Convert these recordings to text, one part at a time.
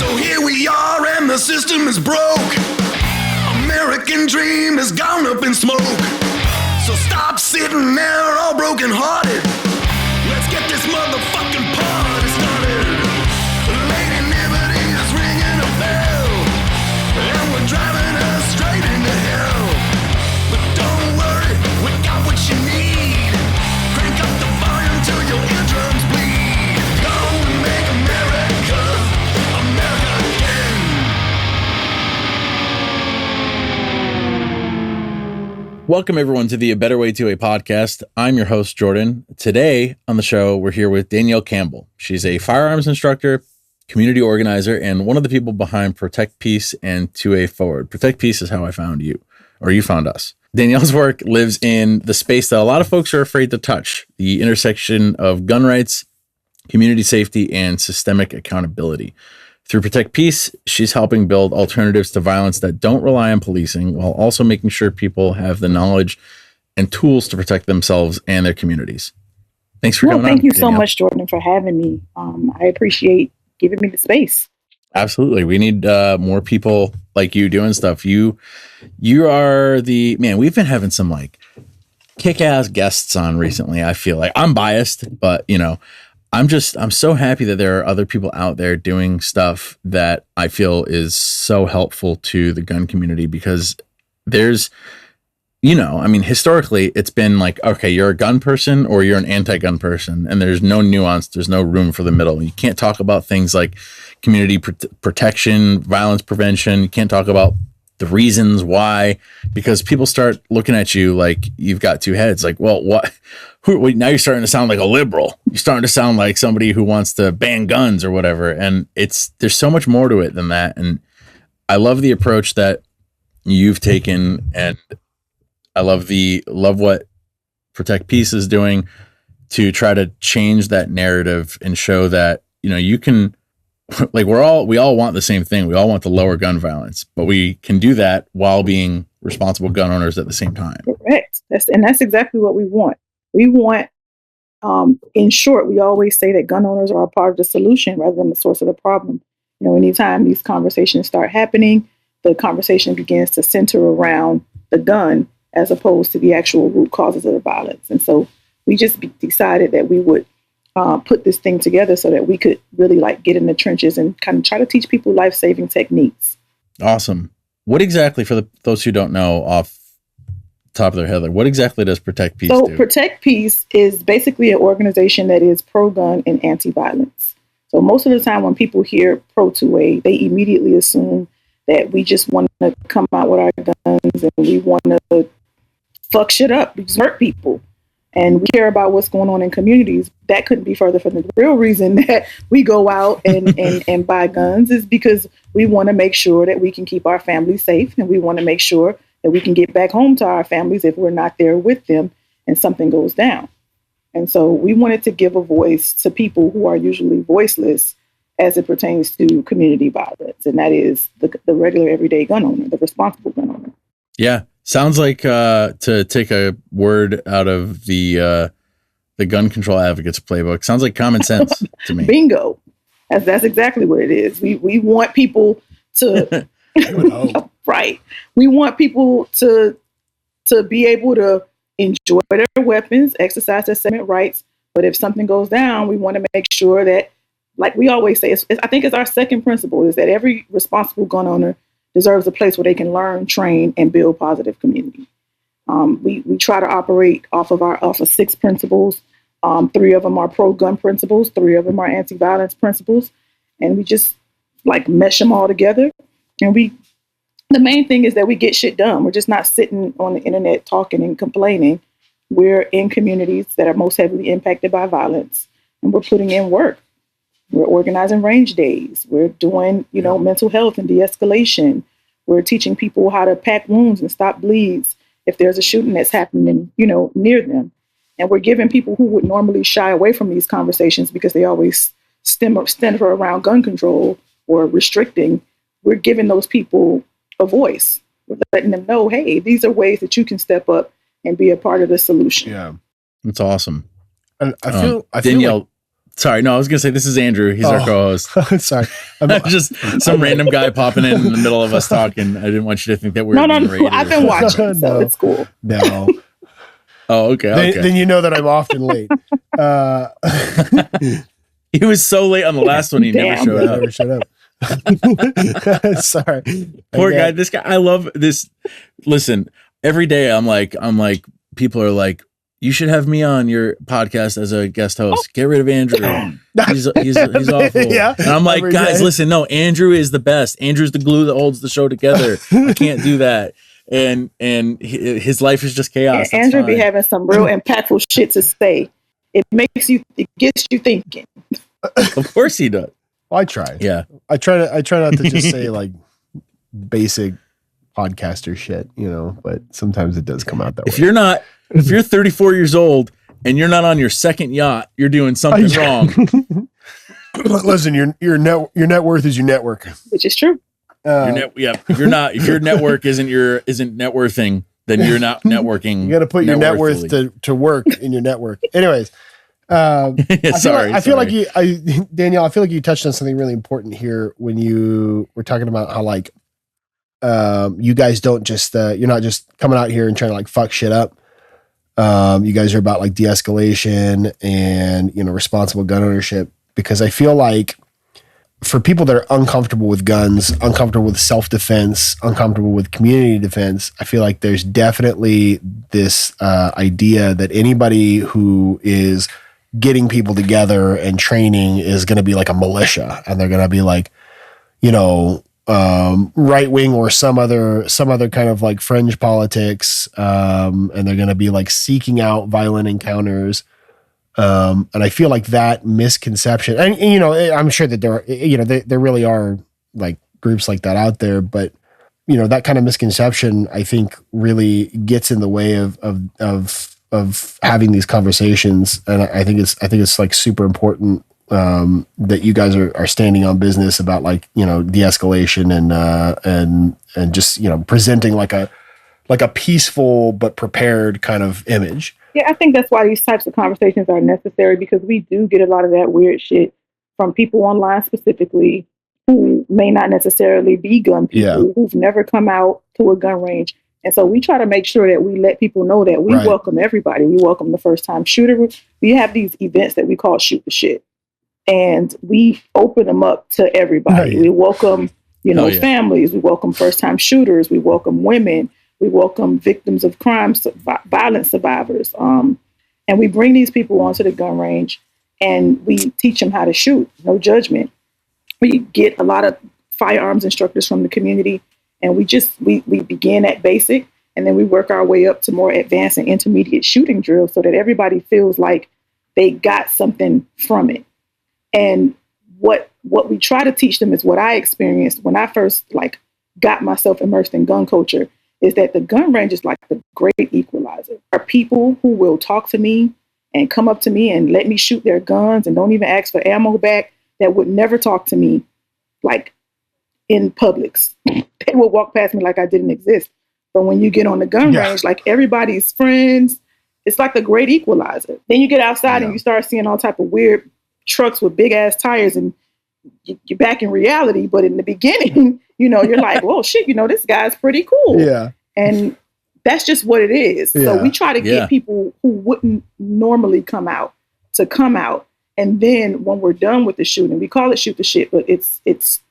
So here we are and the system is broke. American dream has gone up in smoke. So stop sitting there all broken hearted. Let's get this motherfucking party started. Lady Liberty is ringing a bell, and we're driving us straight into hell. But don't worry, we got what you need. Crank up the volume till your eardrums bleed. Go and make America again. Welcome, everyone, to the A Better Way to a podcast. I'm your host, Jordan. Today on the show, we're here with Danielle Campbell. She's a firearms instructor, community organizer, and one of the people behind Protect Peace and 2A Forward. Protect Peace is how I found you, or you found us. Danielle's work lives in the space that a lot of folks are afraid to touch, the intersection of gun rights, community safety, and systemic accountability. Through Protect Peace, she's helping build alternatives to violence that don't rely on policing, while also making sure people have the knowledge and tools to protect themselves and their communities. Thanks for coming on. Thank you Danielle. so much, Jordan, for having me. I appreciate giving me the space. Absolutely. We need more people like you doing stuff. You are the man. We've been having some like kick-ass guests on recently. I feel like I'm biased, but I'm so happy that there are other people out there doing stuff that I feel is so helpful to the gun community, because there's, historically it's been like, okay, you're a gun person or you're an anti-gun person, and there's no nuance. There's no room for the middle. You can't talk about things like community protection, violence prevention. You can't talk about the reasons why, because people start looking at you like you've got two heads. Like, well, what? Now you're starting to sound like a liberal. You're starting to sound like somebody who wants to ban guns or whatever. And there's so much more to it than that. And I love the approach that you've taken, and I love what Protect Peace is doing to try to change that narrative and show that, you can, like, we all want the same thing. We all want to lower gun violence, but we can do that while being responsible gun owners at the same time. Correct. That's exactly what we want. We want, in short, we always say that gun owners are a part of the solution rather than the source of the problem. Anytime these conversations start happening, the conversation begins to center around the gun as opposed to the actual root causes of the violence. And so we just decided that we would put this thing together so that we could really get in the trenches and kind of try to teach people life-saving techniques. Awesome. What exactly, for those who don't know off top of their head, what exactly does Protect Peace do? Protect Peace is basically an organization that is pro-gun and anti-violence. So most of the time when people hear pro-2A, they immediately assume that we just want to come out with our guns and we want to fuck shit up, we just hurt people. And we care about what's going on in communities. That couldn't be further from the real reason that we go out and buy guns is because we want to make sure that we can keep our families safe, and we want to make sure that we can get back home to our families if we're not there with them and something goes down. And so we wanted to give a voice to people who are usually voiceless as it pertains to community violence. And that is the regular everyday gun owner, the responsible gun owner. Yeah. Sounds like, to take a word out of the gun control advocates playbook, sounds like common sense to me. Bingo. That's exactly what it is. We want people to right. We want people to be able to enjoy their weapons, exercise their Second Amendment rights. But if something goes down, we want to make sure that, like we always say, I think it's our second principle, is that every responsible gun owner deserves a place where they can learn, train, and build positive community. We try to operate off of 6 principles. 3 of them are pro-gun principles, 3 of them are anti-violence principles, and we just mesh them all together. And the main thing is that we get shit done. We're just not sitting on the internet talking and complaining. We're in communities that are most heavily impacted by violence, and we're putting in work. We're organizing range days. We're doing, mental health and de-escalation. We're teaching people how to pack wounds and stop bleeds if there's a shooting that's happening, near them. And we're giving people who would normally shy away from these conversations because they always center around gun control or restricting. We're giving those people a voice. We're letting them know, hey, these are ways that you can step up and be a part of the solution. Yeah. That's awesome. And I feel Danielle, Sorry, no, I was gonna say this is Andrew. He's our co-host. Sorry, Just some random guy popping in the middle of us talking. I didn't want you to think that we're no. I've been watching, so it's cool. No. Oh, okay. Then you know that I'm often late. He was so late on the last one. He never showed up. Sorry. Poor guy. This guy. I love this. Listen, every day I'm like, people are like, you should have me on your podcast as a guest host. Get rid of Andrew. He's awful. Yeah. And I'm like, guys, listen, no, Andrew is the best. Andrew's the glue that holds the show together. I can't do that. And his life is just chaos. Yeah, Andrew be having some real impactful shit to say. It gets you thinking. Of course he does. Well, I try. Yeah. I try not to just say like basic podcaster shit, but sometimes it does come out that way. If you're 34 years old and you're not on your second yacht, you're doing something wrong. Listen, your net worth is your network, which is true. If your network isn't networthing, then you're not networking. You got to put your net worth to work in your network. Anyways, Danielle, I feel like you touched on something really important here when you were talking about how like you guys don't just you're not just coming out here and trying to like fuck shit up. You guys are about like de-escalation and responsible gun ownership, because I feel like for people that are uncomfortable with guns, uncomfortable with self-defense, uncomfortable with community defense, I feel like there's definitely this idea that anybody who is getting people together and training is going to be like a militia, and they're going to be like, right wing or some other kind of like fringe politics, and they're going to be like seeking out violent encounters. And I feel like that misconception, and I'm sure that there really are like groups like that out there, but that kind of misconception I think really gets in the way of having these conversations. And I think it's like super important that you guys are standing on business about like de-escalation and just presenting like a peaceful but prepared kind of image. Yeah, I think that's why these types of conversations are necessary, because we do get a lot of that weird shit from people online specifically who may not necessarily be gun people, who've never come out to a gun range. And so we try to make sure that we let people know that we welcome everybody. We welcome the first time shooter. We have these events that we call Shoot the Shit, and we open them up to everybody. We welcome, families. We welcome first time shooters. We welcome women. We welcome victims of crime, violence survivors. And we bring these people onto the gun range and we teach them how to shoot, no judgment. We get a lot of firearms instructors from the community, and we begin at basic, and then we work our way up to more advanced and intermediate shooting drills so that everybody feels like they got something from it. And what we try to teach them is what I experienced when I first got myself immersed in gun culture, is that the gun range is like the great equalizer. There are people who will talk to me and come up to me and let me shoot their guns and don't even ask for ammo back, that would never talk to me like in Publix. They will walk past me like I didn't exist. But when you get on the gun range, like everybody's friends, it's like the great equalizer. Then you get outside and you start seeing all type of weird trucks with big ass tires, and you're back in reality. But in the beginning, you're like, whoa, shit, this guy's pretty cool. Yeah. And that's just what it is. Yeah. So we try to get people who wouldn't normally come out to come out. And then when we're done with the shooting, we call it Shoot the Shit, but it's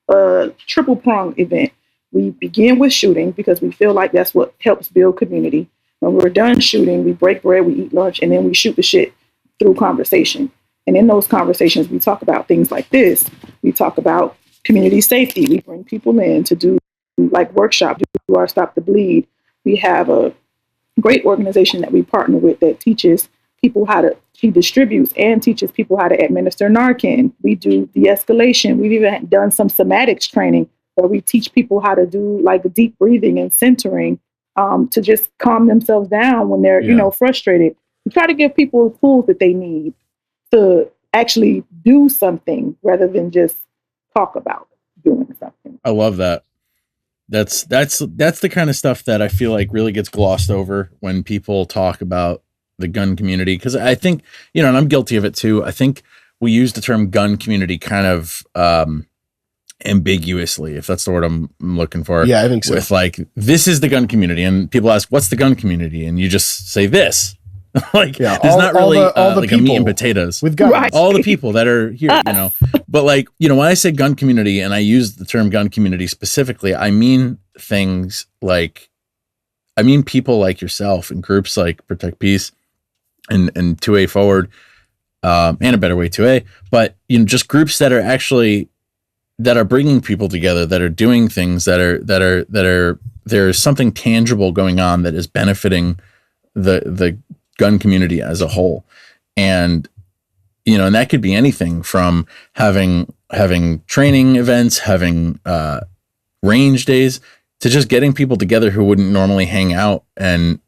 a triple prong event. We begin with shooting because we feel like that's what helps build community. When we're done shooting, we break bread, we eat lunch, and then we shoot the shit through conversation. And in those conversations, we talk about things like this. We talk about community safety. We bring people in to do workshops, do our Stop the Bleed. We have a great organization that we partner with that teaches people she distributes and teaches people how to administer Narcan. We do de-escalation. We've even done some somatics training where we teach people how to do deep breathing and centering to just calm themselves down when they're, frustrated. We try to give people the tools that they need to actually do something rather than just talk about doing something. I love that. That's the kind of stuff that I feel like really gets glossed over when people talk about the gun community. Cause I think, and I'm guilty of it too. I think we use the term gun community kind of ambiguously, if that's the word I'm looking for. Yeah, I think so. With like, this is the gun community, and people ask, what's the gun community? And you just say this. Like, there's not really all the like a meat and potatoes with guns. Right. All the people that are here, you know. But like, you know, when I say gun community and I use the term gun community specifically, I mean things like, I mean people like yourself and groups like Protect Peace and 2A Forward, and A Better Way 2A, but you know, just groups that are actually that are bringing people together, that are doing things that are there's something tangible going on that is benefiting the gun community as a whole. And you know, and that could be anything from having training events, having range days, to just getting people together who wouldn't normally hang out and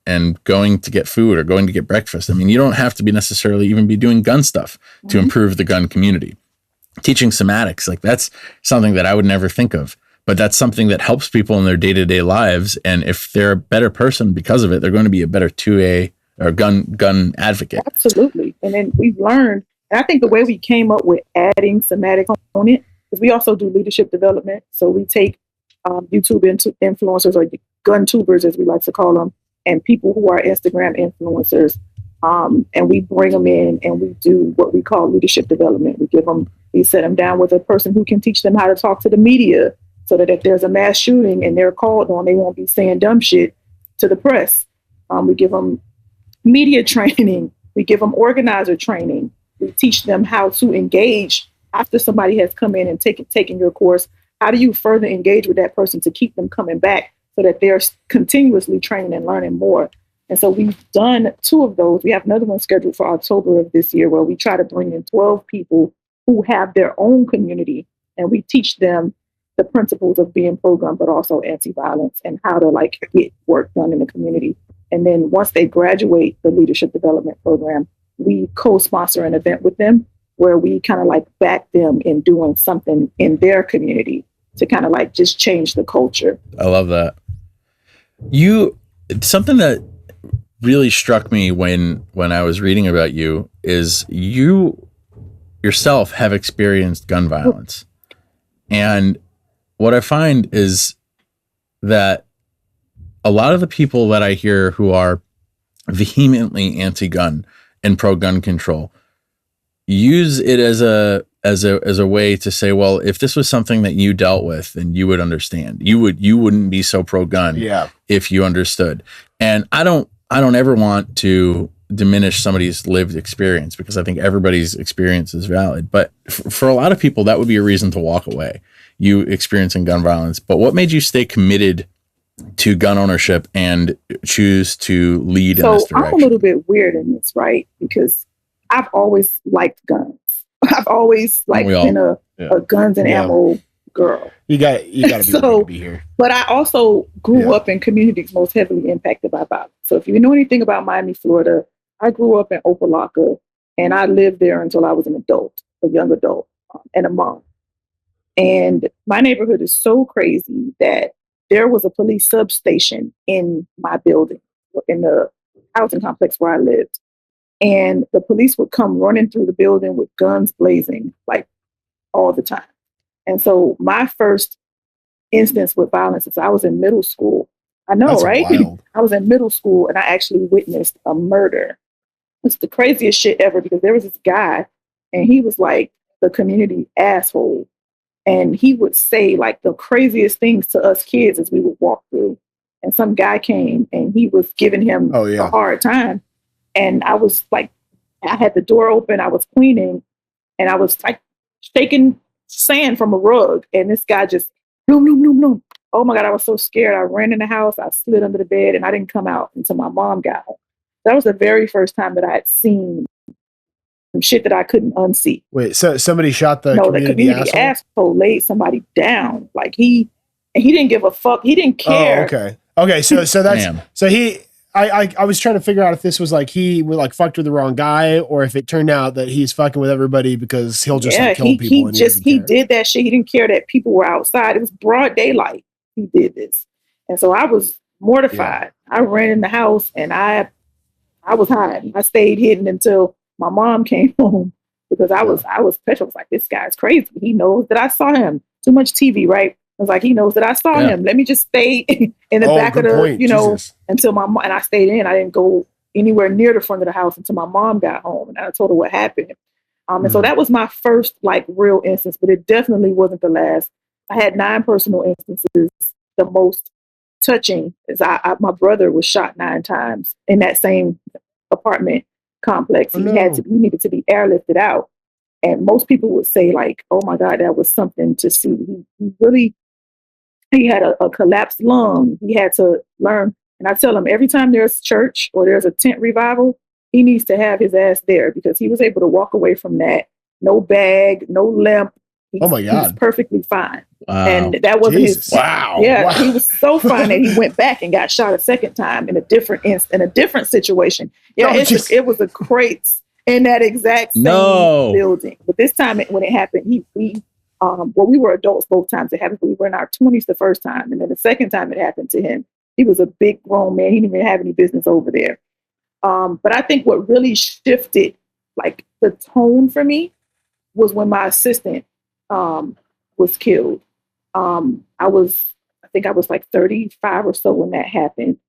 going to get food or going to get breakfast. I mean, you don't have to be necessarily even be doing gun stuff to improve the gun community. Teaching somatics, like that's something that I would never think of, but that's something that helps people in their day-to-day lives. And if they're a better person because of it, they're going to be a better 2A or gun advocate. Absolutely. And then we've learned, and I think the way we came up with adding somatic component is we also do leadership development. So we take YouTube influencers, or gun tubers as we like to call them, and people who are Instagram influencers, and we bring them in and we do what we call leadership development. We set them down with a person who can teach them how to talk to the media, so that if there's a mass shooting and they're called on, they won't be saying dumb shit to the press. We give them media training. We give them organizer training. We teach them how to engage after somebody has come in and taken your course. How do you further engage with that person to keep them coming back so that they're continuously training and learning more? And so we've done 2 of those. We have another one scheduled for October of this year, where we try to bring in 12 people who have their own community, and we teach them the principles of being pro-gun, but also anti-violence, and how to like get work done in the community. And then once they graduate the leadership development program, we co-sponsor an event with them where we kind of like back them in doing something in their community to kind of like just change the culture. I love that. Something that really struck me when I was reading about you is you yourself have experienced gun violence. And what I find is that a lot of the people that I hear who are vehemently anti-gun and pro-gun control use it as a way to say, well, if this was something that you dealt with, then you would understand. You wouldn't be so pro-gun if you understood. And I don't ever want to diminish somebody's lived experience, because I think everybody's experience is valid. But for a lot of people, that would be a reason to walk away, you experiencing gun violence. But what made you stay committed to gun ownership and choose to lead in this direction? I'm a little bit weird in this, right? Because I've always liked guns. I've always been a guns and ammo girl. You got to be here. But I also grew up in communities most heavily impacted by violence. So if you know anything about Miami, Florida, I grew up in Opelika, and I lived there until I was an adult, a young adult, and a mom. And my neighborhood is so crazy that there was a police substation in my building, in the housing complex where I lived. And the police would come running through the building with guns blazing, like all the time. And so my first instance with violence is I was in middle school. I know, that's right? Wild. I was in middle school and I actually witnessed a murder. It's the craziest shit ever, because there was this guy and he was like the community asshole. And he would say like the craziest things to us kids as we would walk through. And some guy came and he was giving him a hard time. And I was like, I had the door open, I was cleaning, and I was like shaking sand from a rug. And this guy just, boom, boom, boom, boom. Oh my God, I was so scared. I ran in the house, I slid under the bed, and I didn't come out until my mom got home. That was the very first time that I had seen some shit that I couldn't unsee. Wait, so somebody shot the community asshole laid somebody down. Like he didn't give a fuck. He didn't care. Oh, okay. So that's so he. I was trying to figure out if this was like he would like fucked with the wrong guy, or if it turned out that he's fucking with everybody because he'll just like, kill people. He did that shit. He didn't care that people were outside. It was broad daylight. He did this, and so I was mortified. Yeah. I ran in the house and I was hiding. I stayed hidden until my mom came home, because I was petrified. I was like, this guy's crazy. He knows that I saw him. Too much TV, right? I was like, he knows that I saw him. Let me just stay in the back of the, Jesus. Until my mom, and I stayed in. I didn't go anywhere near the front of the house until my mom got home, and I told her what happened. And so that was my first like real instance, but it definitely wasn't the last. I had 9 personal instances. The most touching is my brother was shot 9 times in that same apartment complex. He needed to be airlifted out. And most people would say like, oh my God, that was something to see. He had a collapsed lung. He had to learn. And I tell him every time there's church or there's a tent revival, he needs to have his ass there because he was able to walk away from that. No bag, no limp. Oh my God. He was perfectly fine. Wow. And that wasn't his. Wow. Yeah. Wow. He was so fine that he went back and got shot a second time in a different situation. Yeah. It was a crates in that exact same building. But this time when it happened, we were adults both times it happened. We were in our 20s the first time. And then the second time it happened to him, he was a big grown man. He didn't even have any business over there. But I think what really shifted like the tone for me was when my assistant was killed. I think I was like 35 or so when that happened.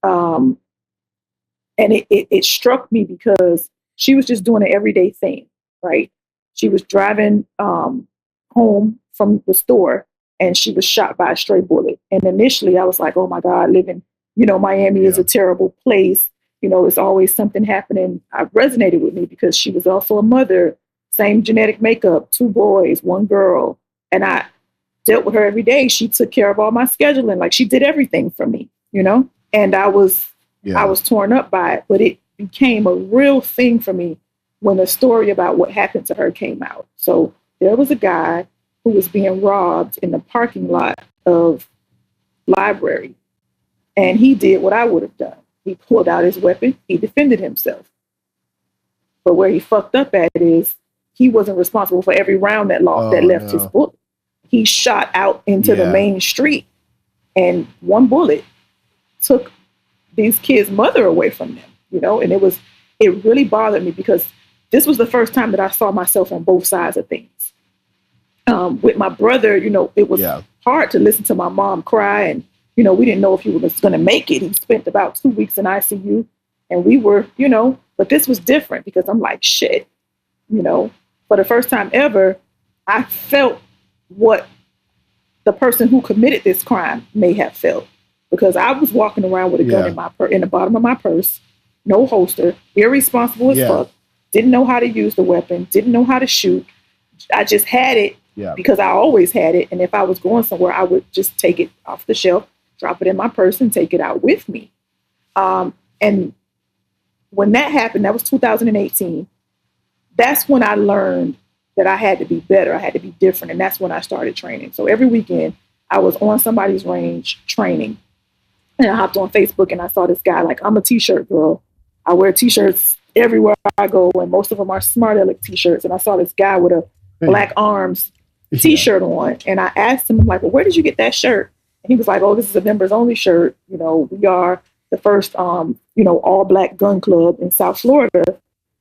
And it struck me because she was just doing an everyday thing, right? She was driving home from the store and she was shot by a stray bullet. And initially I was like, oh my God, Miami is a terrible place. It's always something happening. It resonated with me because she was also a mother, same genetic makeup, 2 boys, 1 girl. And I dealt with her every day. She took care of all my scheduling. Like she did everything for me, and I was torn up by it, but it became a real thing for me when the story about what happened to her came out. So there was a guy who was being robbed in the parking lot of library. And he did what I would have done. He pulled out his weapon. He defended himself. But where he fucked up at is he wasn't responsible for every round that left his bullet. He shot out into the main street, and 1 bullet took these kids' mother away from them, and it really bothered me because this was the first time that I saw myself on both sides of things. With my brother, it was hard to listen to my mom cry, and, we didn't know if he was going to make it. He spent about 2 weeks in ICU, and we were, but this was different because I'm like, shit, for the first time ever, I felt what the person who committed this crime may have felt, because I was walking around with a gun in the bottom of my purse, no holster, irresponsible as fuck, didn't know how to use the weapon, didn't know how to shoot. I just had it because I always had it. And if I was going somewhere, I would just take it off the shelf, drop it in my purse and take it out with me. And when that happened, that was 2018. That's when I learned that I had to be better. I had to be different. And that's when I started training. So every weekend I was on somebody's range training, and I hopped on Facebook and I saw this guy, like, I'm a t-shirt girl. I wear t-shirts everywhere I go, and most of them are Smart Aleck t-shirts. And I saw this guy with a Black Arms t-shirt on. And I asked him, I'm like, well, where did you get that shirt? And he was like, oh, this is a members only shirt. We are the first, all Black gun club in South Florida.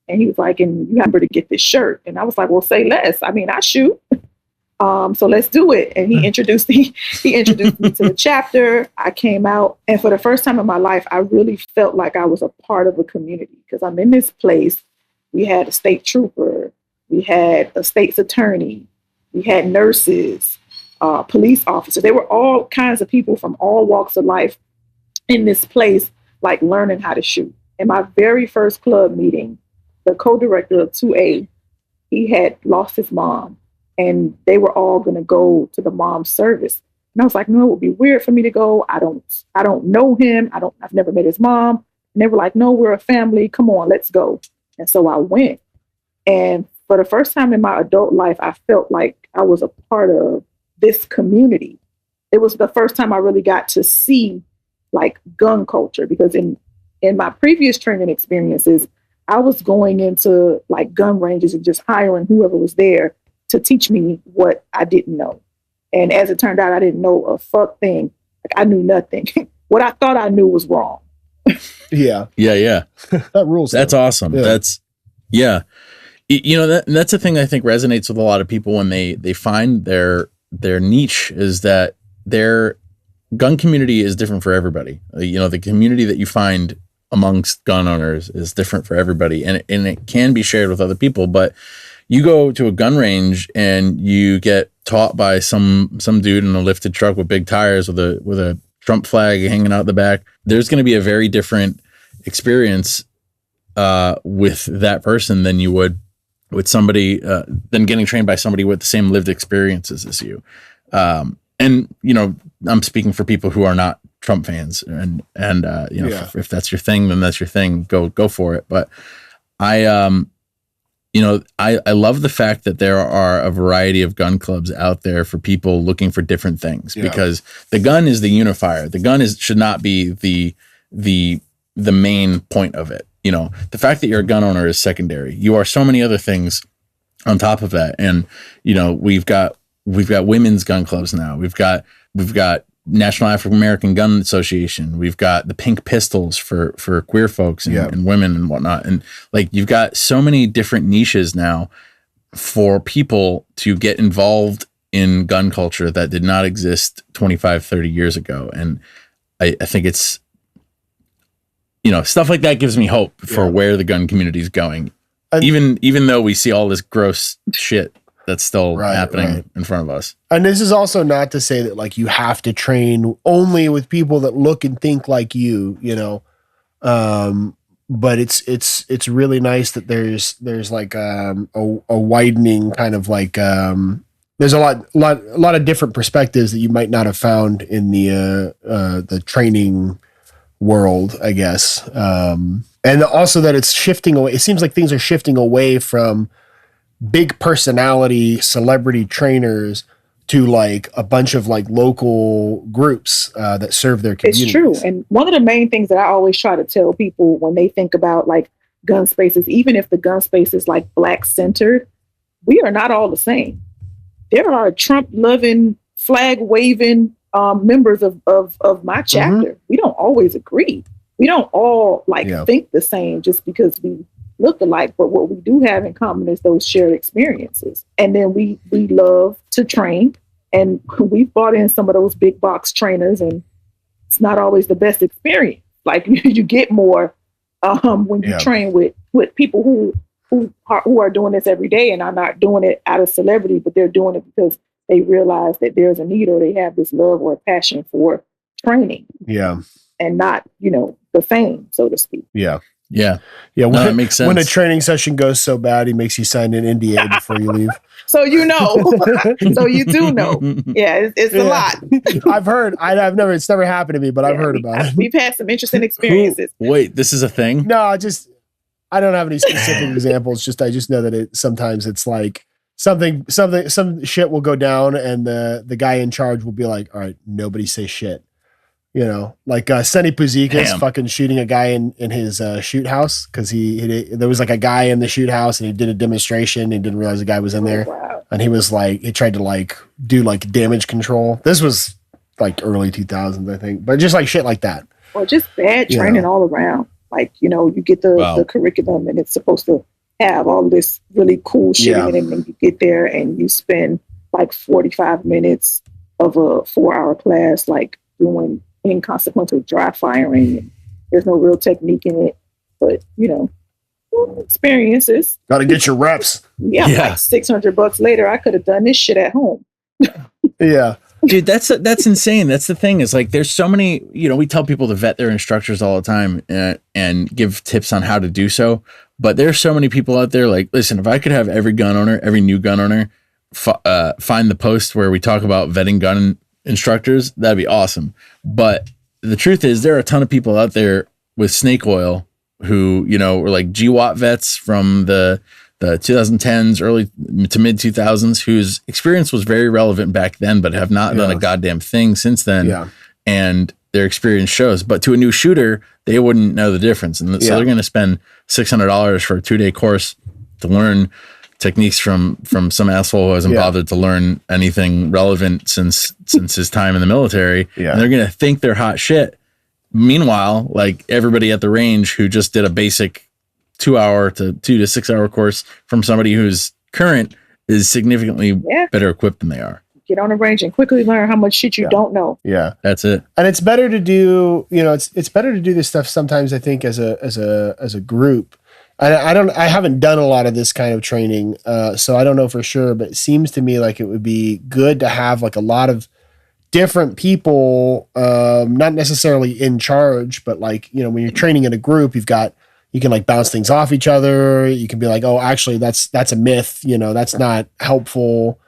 And he was like, and you have to get this shirt. And I was like, well, say less. I mean, I shoot. So let's do it. And he introduced me to the chapter. I came out. And for the first time in my life, I really felt like I was a part of a community, because I'm in this place. We had a state trooper. We had a state's attorney. We had nurses, police officers. There were all kinds of people from all walks of life in this place, like learning how to shoot. In my very first club meeting, the co-director of 2A, he had lost his mom, and they were all going to go to the mom's service. And I was like, no, it would be weird for me to go. I don't know him. I've never met his mom. And they were like, no, we're a family. Come on, let's go. And so I went. And for the first time in my adult life, I felt like I was a part of this community. It was the first time I really got to see like gun culture, because in my previous training experiences, I was going into like gun ranges and just hiring whoever was there to teach me what I didn't know. And as it turned out, I didn't know a fuck thing. Like, I knew nothing. What I thought I knew was wrong. Yeah. Yeah. That rules. That's awesome. Yeah. That's the thing I think resonates with a lot of people when they find their niche, is that their gun community is different for everybody. The community that you find amongst gun owners is different for everybody, and it can be shared with other people. But you go to a gun range and you get taught by some dude in a lifted truck with big tires with a Trump flag hanging out the back. There's going to be a very different experience with that person than you would with somebody than getting trained by somebody with the same lived experiences as you. And I'm speaking for people who are not Trump fans, and if that's your thing, then that's your thing. Go for it. But I love the fact that there are a variety of gun clubs out there for people looking for different things, because the gun is the unifier. The gun should not be the main point of it. The fact that you're a gun owner is secondary. You are so many other things on top of that. And, we've got women's gun clubs now. We've got National African American Gun Association. We've got the Pink Pistols for queer folks and women and whatnot. And you've got so many different niches now for people to get involved in gun culture that did not exist 25, 30 years ago. And I think it's, stuff like that gives me hope for where the gun community is going. And even though we see all this gross shit that's still happening in front of us. And this is also not to say that you have to train only with people that look and think like you, but it's really nice that there's a widening kind of there's a lot of different perspectives that you might not have found in the training world, I guess. And also that it's shifting away. It seems like things are shifting away from big personality celebrity trainers to a bunch of local groups that serve their communities. It's true. And one of the main things that I always try to tell people when they think about gun spaces, even if the gun space is Black centered, we are not all the same. There are Trump loving, flag waving members of my chapter. Mm-hmm. We don't always agree. We don't all think the same just because we look alike, but what we do have in common is those shared experiences. And then we love to train, and we've brought in some of those big box trainers, and it's not always the best experience. You get more when you train with people who are doing this every day and are not doing it out of celebrity, but they're doing it because they realize that there's a need, or they have this love or passion for training. Yeah. And not, the fame, so to speak. Yeah. Yeah. Yeah. That makes sense. When a training session goes so bad, he makes you sign an NDA before you leave. So so you do know. Yeah, it's a lot. I've heard. It's never happened to me, but I've heard about it. We've had some interesting experiences. Wait, this is a thing? No, I don't have any specific examples. I just know that sometimes it's some shit will go down, and the guy in charge will be like, all right, nobody say shit. Sonny Puzikas fucking shooting a guy in his shoot house because there was a guy in the shoot house, and he did a demonstration and didn't realize the guy was in there. Wow. And he was he tried to do damage control. This was early 2000s, I think, but just shit like that. Or just bad training all around. You get the curriculum, and it's supposed to have all this really cool shit in it, and then you get there and you spend 45 minutes of a 4-hour class doing inconsequential dry firing, and there's no real technique in it, but experiences. Got to get your reps. Yeah. $600 later, I could have done this shit at home. Yeah. Dude, that's insane. That's the thing, is there's so many, we tell people to vet their instructors all the time and give tips on how to do so. But there's so many people out there listen, if I could have every new gun owner find the post where we talk about vetting gun instructors, that'd be awesome. But the truth is, there are a ton of people out there with snake oil who, were GWAT vets from the 2010s, early to mid 2000s, whose experience was very relevant back then, but have not done a goddamn thing since then. Yeah. And their experience shows. But to a new shooter, they wouldn't know the difference. And so they're going to spend $600 for a 2-day course to learn techniques from some asshole who hasn't bothered to learn anything relevant since his time in the military. Yeah. And they're going to think they're hot shit. Meanwhile, everybody at the range who just did a basic 2 to 6 hour course from somebody who's current is significantly better equipped than they are. Get on the range and quickly learn how much shit you don't know. Yeah, that's it. And it's better to do, it's better to do this stuff sometimes, I think, as a group. I haven't done a lot of this kind of training, so I don't know for sure, but it seems to me like it would be good to have like a lot of different people, not necessarily in charge, but like, when you're training in a group, you can like bounce things off each other. You can be like, oh, actually that's a myth. That's not helpful.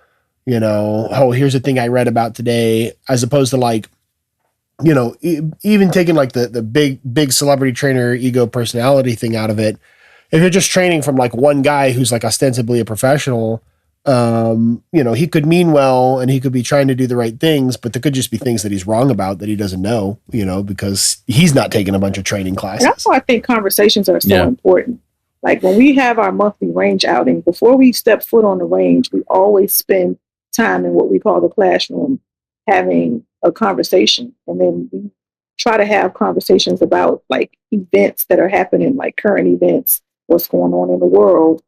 Oh, here's the thing I read about today, as opposed to like, even taking like the big celebrity trainer ego personality thing out of it. If you're just training from like one guy who's like ostensibly a professional, he could mean well and he could be trying to do the right things, but there could just be things that he's wrong about that he doesn't know, because he's not taking a bunch of training classes. And that's why I think conversations are so important. Like when we have our monthly range outing, before we step foot on the range, we always spend time in what we call the classroom having a conversation. And then we try to have conversations about like events that are happening, like current events, what's going on in the world,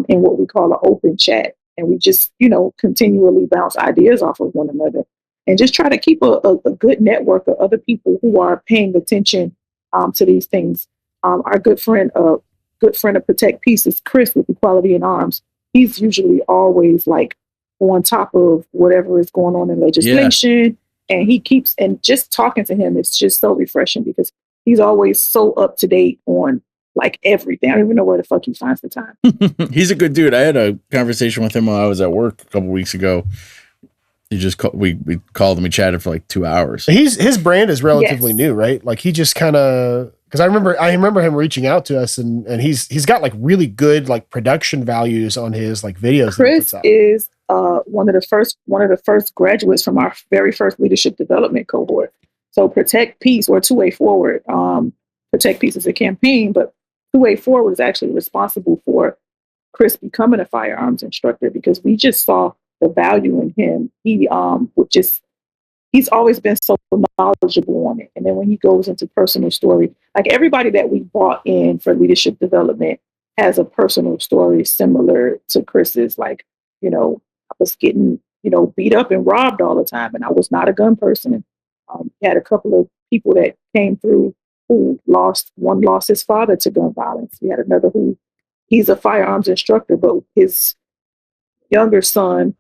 in what we call an open chat. And we just, continually bounce ideas off of one another and just try to keep a good network of other people who are paying attention to these things. Our good friend of Protect Peace is Chris with Equality in Arms. He's usually always like on top of whatever is going on in legislation. Yeah. And he keeps, and just talking to him, it's just so refreshing because he's always so up to date on like everything. I don't even know where the fuck he finds the time. He's a good dude. I had a conversation with him while I was at work a couple weeks ago. He just we called and we chatted for like 2 hours. His brand is relatively new, right? Like he just kind of, because I remember him reaching out to us and he's got like really good like production values on his like videos. Chris is one of the first graduates from our very first leadership development cohort. So Protect Peace or 2-Way Forward. Protect Peace is a campaign, but 2-Way Forward was actually responsible for Chris becoming a firearms instructor because we just saw the value in him. He's always been so knowledgeable on it. And then when he goes into personal story, like everybody that we brought in for leadership development has a personal story similar to Chris's. Like, I was getting, beat up and robbed all the time, and I was not a gun person. Had a couple of people that came through who lost his father to gun violence. We had another he's a firearms instructor, but his younger son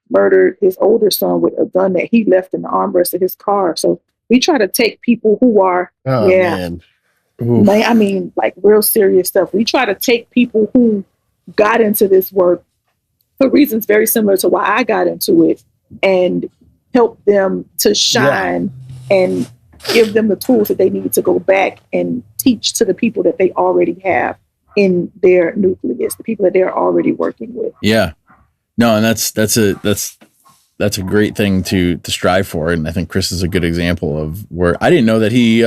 murdered his older son with a gun that he left in the armrest of his car. So we try to take people who are, man, I mean, like real serious stuff. We try to take people who got into this work for reasons very similar to why I got into it and help them to shine and give them the tools that they need to go back and teach to the people that they already have in their nucleus, the people that they're already working with. Yeah. No, and that's a great thing to strive for, and I think Chris is a good example of where I didn't know that he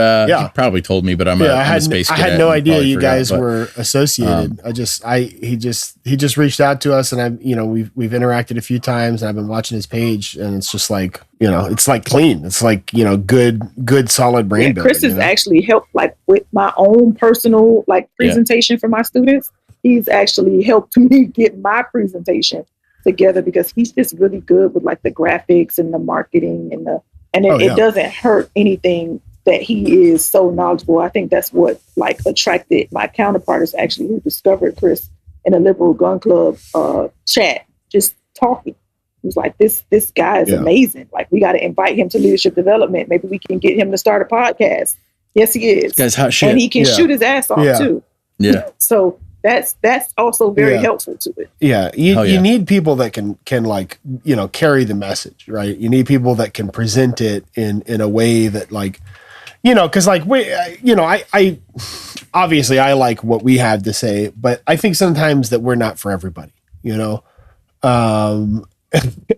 probably told me, but I'm a space cadet. I had no idea you guys were associated. He just reached out to us, and we've interacted a few times, and I've been watching his page, and it's just like it's like clean. It's like good solid brain building. Chris has actually helped like with my own personal like presentation for my students. He's actually helped me get my presentation together because he's just really good with like the graphics and the marketing and it doesn't hurt anything that he is so knowledgeable. I think that's what like attracted my counterpart is actually who discovered Chris in a liberal gun club chat, just talking. He was like, this guy is amazing. Like we got to invite him to leadership development. Maybe we can get him to start a podcast. Yes, he is. This guy's hot shit. And he can shoot his ass off too. Yeah. So that's also very helpful to it. Yeah. You need people that can like, carry the message, right? You need people that can present it in a way that like, cause like I obviously I like what we have to say, but I think sometimes that we're not for everybody,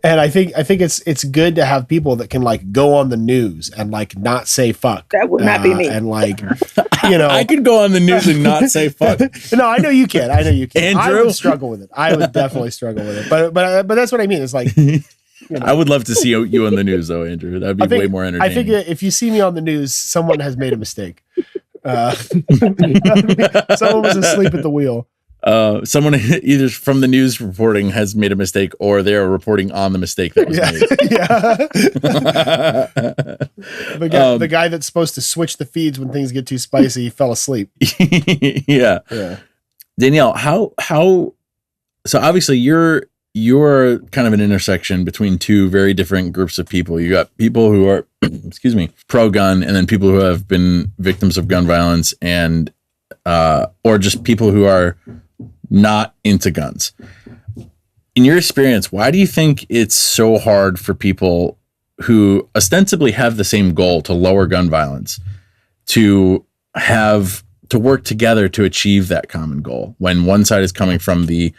and I think it's good to have people that can like go on the news and like not say fuck. That would not be me. And like, I could go on the news and not say fuck. No, I know you can. Andrew? I would struggle with it. I would definitely struggle with it. But that's what I mean. It's like, I would love to see you on the news though, Andrew. That'd be way more entertaining. I think if you see me on the news, someone has made a mistake. Someone was asleep at the wheel. Someone either from the news reporting has made a mistake, or they're reporting on the mistake that was made. The guy that's supposed to switch the feeds when things get too spicy fell asleep. Yeah. Danielle, how so obviously you're kind of an intersection between two very different groups of people. You got people who are pro-gun, and then people who have been victims of gun violence, and or just people who are not into guns. In your experience, why do you think it's so hard for people who ostensibly have the same goal to lower gun violence to work together to achieve that common goal, when one side is coming from the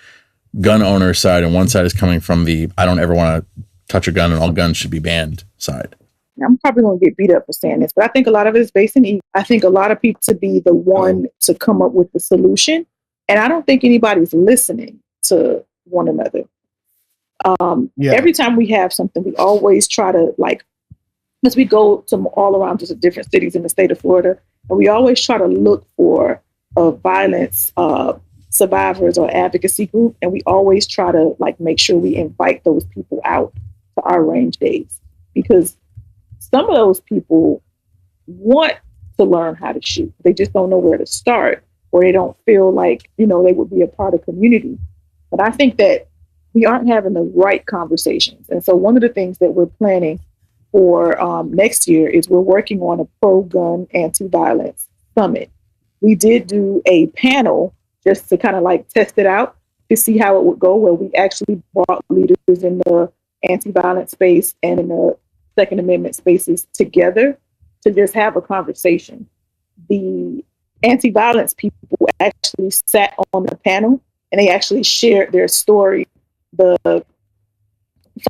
gun owner side and one side is coming from the I don't ever want to touch a gun and all guns should be banned side? I'm probably going to get beat up for saying this, but I think a lot of it is based in ego. I think a lot of people to be the one to come up with the solution. And I don't think anybody's listening to one another. Every time we have something, we always try to, like, as we go to all around to different cities in the state of Florida, and we always try to look for a violence survivors or advocacy group. And we always try to, like, make sure we invite those people out to our range days, because some of those people want to learn how to shoot. They just don't know where to start, or they don't feel like, they would be a part of community. But I think that we aren't having the right conversations. And so one of the things that we're planning for next year is we're working on a pro-gun anti-violence summit. We did do a panel just to kind of like test it out to see how it would go, where we actually brought leaders in the anti-violence space and in the Second Amendment spaces together to just have a conversation. The anti-violence people actually sat on the panel and they actually shared their story. The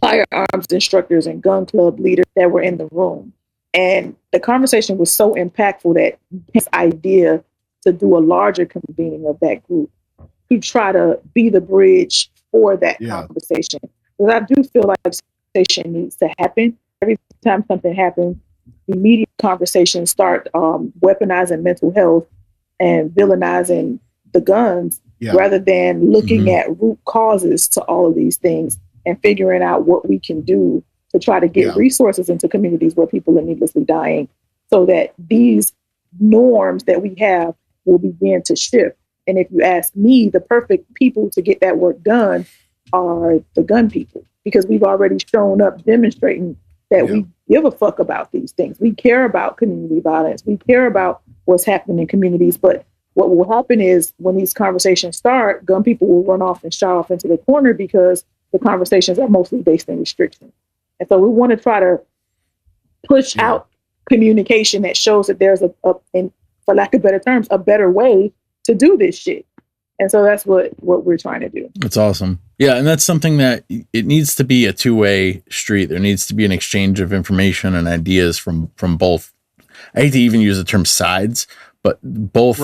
firearms instructors and gun club leaders that were in the room. And the conversation was so impactful that his idea to do a larger convening of that group to try to be the bridge for that conversation. Because I do feel like conversation needs to happen. Every time something happens, the media conversations start weaponizing mental health and villainizing the guns rather than looking at root causes to all of these things and figuring out what we can do to try to get resources into communities where people are needlessly dying, so that these norms that we have will begin to shift. And if you ask me, the perfect people to get that work done are the gun people, because we've already shown up demonstrating that we give a fuck about these things. We care about community violence. We care about what's happening in communities. But what will happen is when these conversations start, gun people will run off and shy off into the corner because the conversations are mostly based in restriction. And so we want to try to push out communication that shows that there's and for lack of better terms, a better way to do this shit. And so that's what we're trying to do. That's awesome. Yeah. And that's something that it needs to be a two-way street. There needs to be an exchange of information and ideas from both. I hate to even use the term sides, but both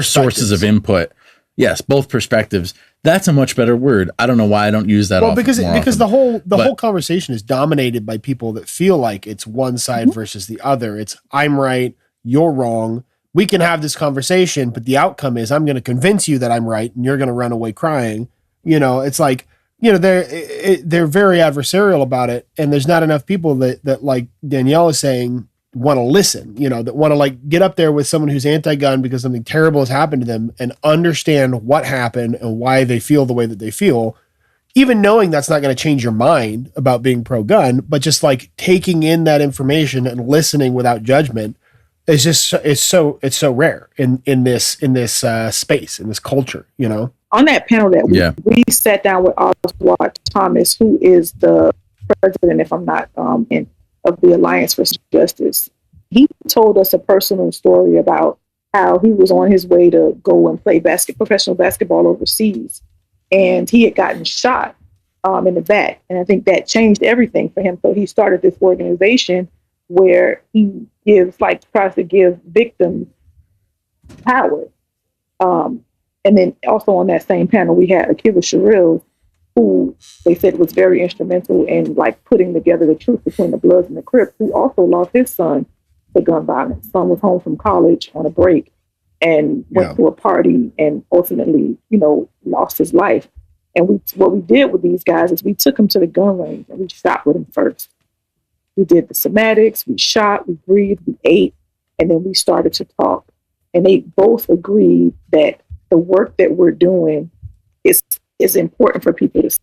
sources of input. Yes. Both perspectives. That's a much better word. I don't know why I don't use that. Well, because the whole conversation is dominated by people that feel like it's one side versus the other. It's I'm right, you're wrong. We can have this conversation, but the outcome is I'm going to convince you that I'm right, and you're going to run away crying. It's like they're very adversarial about it, and there's not enough people that like Danielle is saying want to listen. That want to like get up there with someone who's anti-gun because something terrible has happened to them and understand what happened and why they feel the way that they feel, even knowing that's not going to change your mind about being pro-gun, but just like taking in that information and listening without judgment is just it's so rare in this space, in this culture. On that panel that we sat down with Oswald Thomas, who is the president, if I'm not of the Alliance for Justice. He told us a personal story about how he was on his way to go and play professional basketball overseas, and he had gotten shot in the back, and I think that changed everything for him. So he started this organization where he tries to give victims power. And then also on that same panel, we had Akiva Sherrill, who they said was very instrumental in like putting together the truth between the Bloods and the Crips, who also lost his son to gun violence. Son was home from college on a break and went to a party and ultimately, lost his life. And what we did with these guys is we took them to the gun range and we shot with them first. We did the somatics, we shot, we breathed, we ate, and then we started to talk. And they both agreed that the work that we're doing is important for people to see.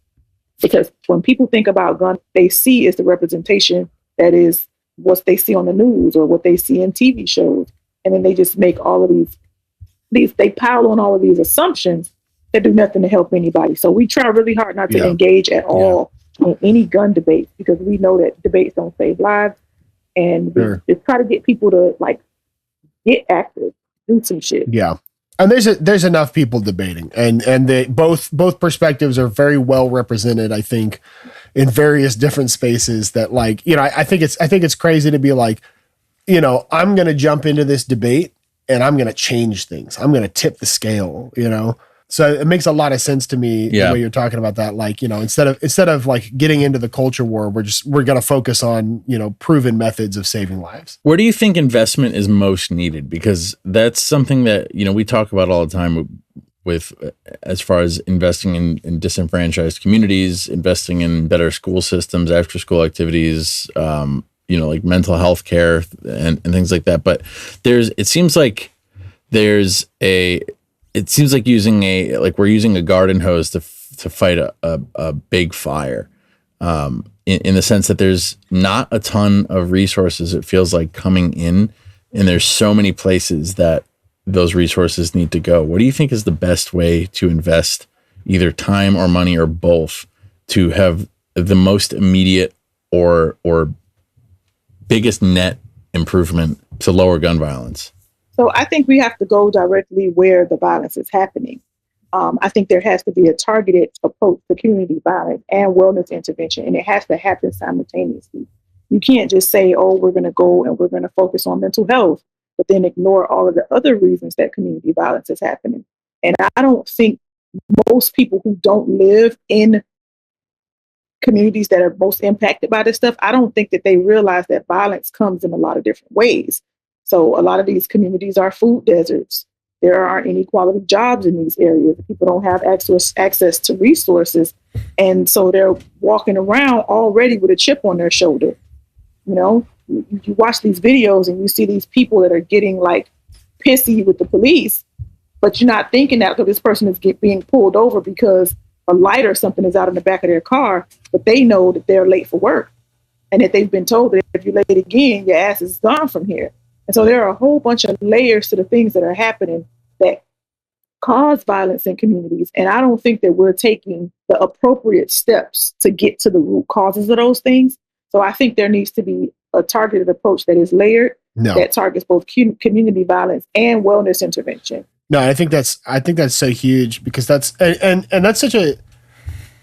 Because when people think about guns, they see is the representation that is what they see on the news or what they see in TV shows. And then they just make all of these they pile on all of these assumptions that do nothing to help anybody. So we try really hard not to engage at all in any gun debates, because we know that debates don't save lives. And we just try to get people to get active, do some shit. Yeah. And there's enough people debating, and they both perspectives are very well represented, I think, in various different spaces that I think it's crazy to be like, I'm going to jump into this debate and I'm going to change things. I'm going to tip the scale, So it makes a lot of sense to me the way you're talking about that. Instead of getting into the culture war, we're going to focus on, proven methods of saving lives. Where do you think investment is most needed? Because that's something that, we talk about all the time with as far as investing in disenfranchised communities, investing in better school systems, after school activities, like mental health care and things like that. But it seems like we're using a garden hose to fight a big fire, in the sense that there's not a ton of resources, it feels like, coming in, and there's so many places that those resources need to go. What do you think is the best way to invest either time or money or both to have the most immediate or biggest net improvement to lower gun violence? So I think we have to go directly where the violence is happening. I think there has to be a targeted approach to community violence and wellness intervention, and it has to happen simultaneously. You can't just say, we're going to go and we're going to focus on mental health, but then ignore all of the other reasons that community violence is happening. And I don't think most people who don't live in communities that are most impacted by this stuff, I don't think that they realize that violence comes in a lot of different ways. So a lot of these communities are food deserts. There aren't any quality jobs in these areas. People don't have access to resources. And so they're walking around already with a chip on their shoulder. You watch these videos and you see these people that are getting pissy with the police, but you're not thinking that because this person is being pulled over because a light or something is out in the back of their car, but they know that they're late for work and that they've been told that if you're late again, your ass is gone from here. And so there are a whole bunch of layers to the things that are happening that cause violence in communities. And I don't think that we're taking the appropriate steps to get to the root causes of those things. So I think there needs to be a targeted approach that is layered, that targets both community violence and wellness intervention. No, I think that's so huge, because that's such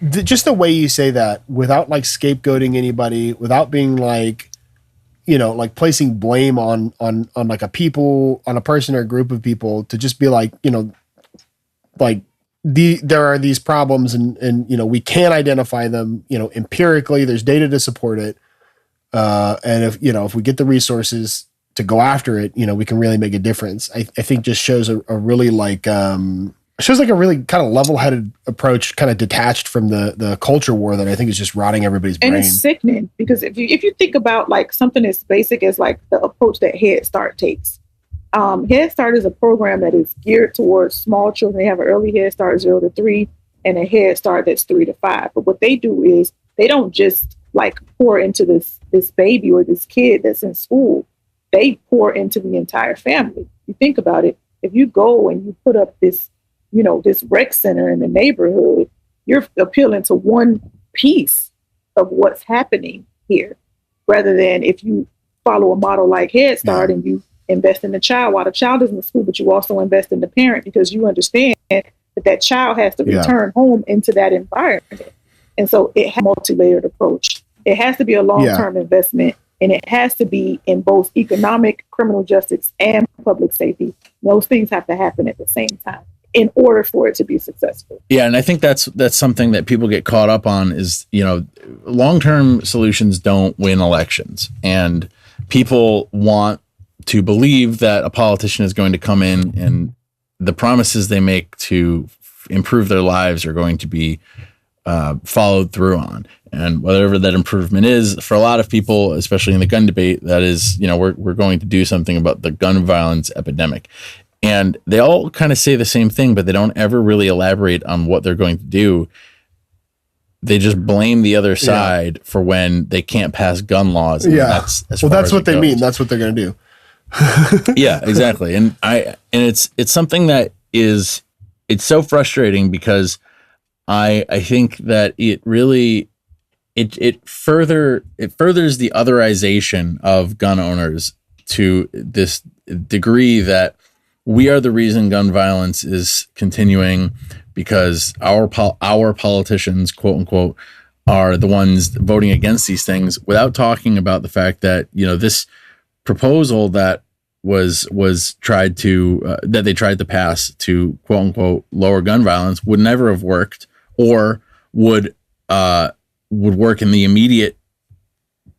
just the way you say that without scapegoating anybody, without being placing blame on a person or a group of people, to just be there are these problems and we can identify them, empirically, there's data to support it. And if we get the resources to go after it, we can really make a difference. I think just shows a really a really kind of level-headed approach, kind of detached from the culture war that I think is just rotting everybody's brain. And it's sickening, because if you think about something as basic as the approach that Head Start takes. Head Start is a program that is geared towards small children. They have an early Head Start 0 to 3 and a Head Start that's 3 to 5. But what they do is they don't just pour into this baby or this kid that's in school. They pour into the entire family. You think about it. If you go and you put up this rec center in the neighborhood, you're appealing to one piece of what's happening here, rather than if you follow a model like Head Start and you invest in the child while the child is in school, but you also invest in the parent, because you understand that child has to return home into that environment. And so it has a multi-layered approach. It has to be a long-term investment, and it has to be in both economic, criminal justice, and public safety. Those things have to happen at the same time in order for it to be successful. Yeah, and I think that's something that people get caught up on is, long-term solutions don't win elections, and people want to believe that a politician is going to come in and the promises they make to improve their lives are going to be followed through on. And whatever that improvement is, for a lot of people, especially in the gun debate, that is, we're going to do something about the gun violence epidemic. And they all kind of say the same thing, but they don't ever really elaborate on what they're going to do. They just blame the other side for when they can't pass gun laws. Yeah. That's what they mean. That's what they're going to do. Yeah, exactly. And it's something that it's so frustrating because I think that it really it furthers the otherization of gun owners to this degree that we are the reason gun violence is continuing because our politicians, quote unquote, are the ones voting against these things without talking about the fact that, this proposal that was tried to that they tried to pass to, quote unquote, lower gun violence would never have worked or would work in the immediate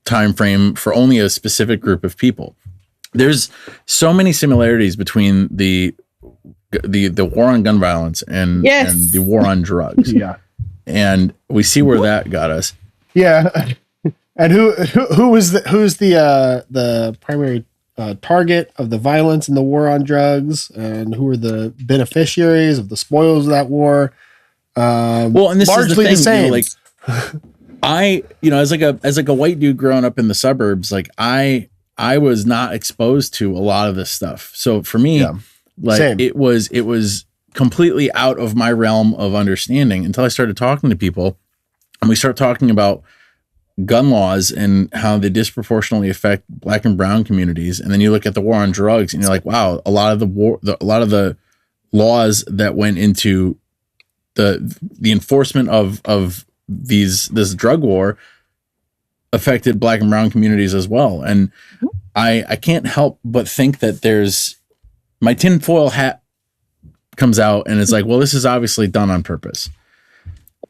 time frame for only a specific group of people. There's so many similarities between the war on gun violence and the war on drugs. Yeah. And we see where that got us. Yeah. And who's the primary target of the violence in the war on drugs, and who are the beneficiaries of the spoils of that war? Well, and this largely is the thing, the same. as like a white dude growing up in the suburbs, like I was not exposed to a lot of this stuff. So for me, same. it was completely out of my realm of understanding until I started talking to people, and we start talking about gun laws and how they disproportionately affect Black and brown communities. And then you look at the war on drugs and you're like, wow, a lot of the laws that went into the enforcement of this drug war affected Black and brown communities as well. And I can't help but think that there's my tinfoil hat comes out and it's like, well, this is obviously done on purpose.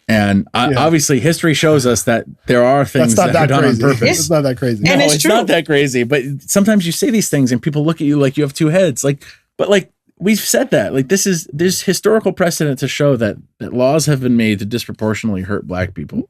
And obviously history shows us that there are things that are done crazy. on purpose. It's not that crazy. No, it's not that crazy. But sometimes you say these things and people look at you like you have two heads. But we've said that. There's historical precedent to show that laws have been made to disproportionately hurt Black people.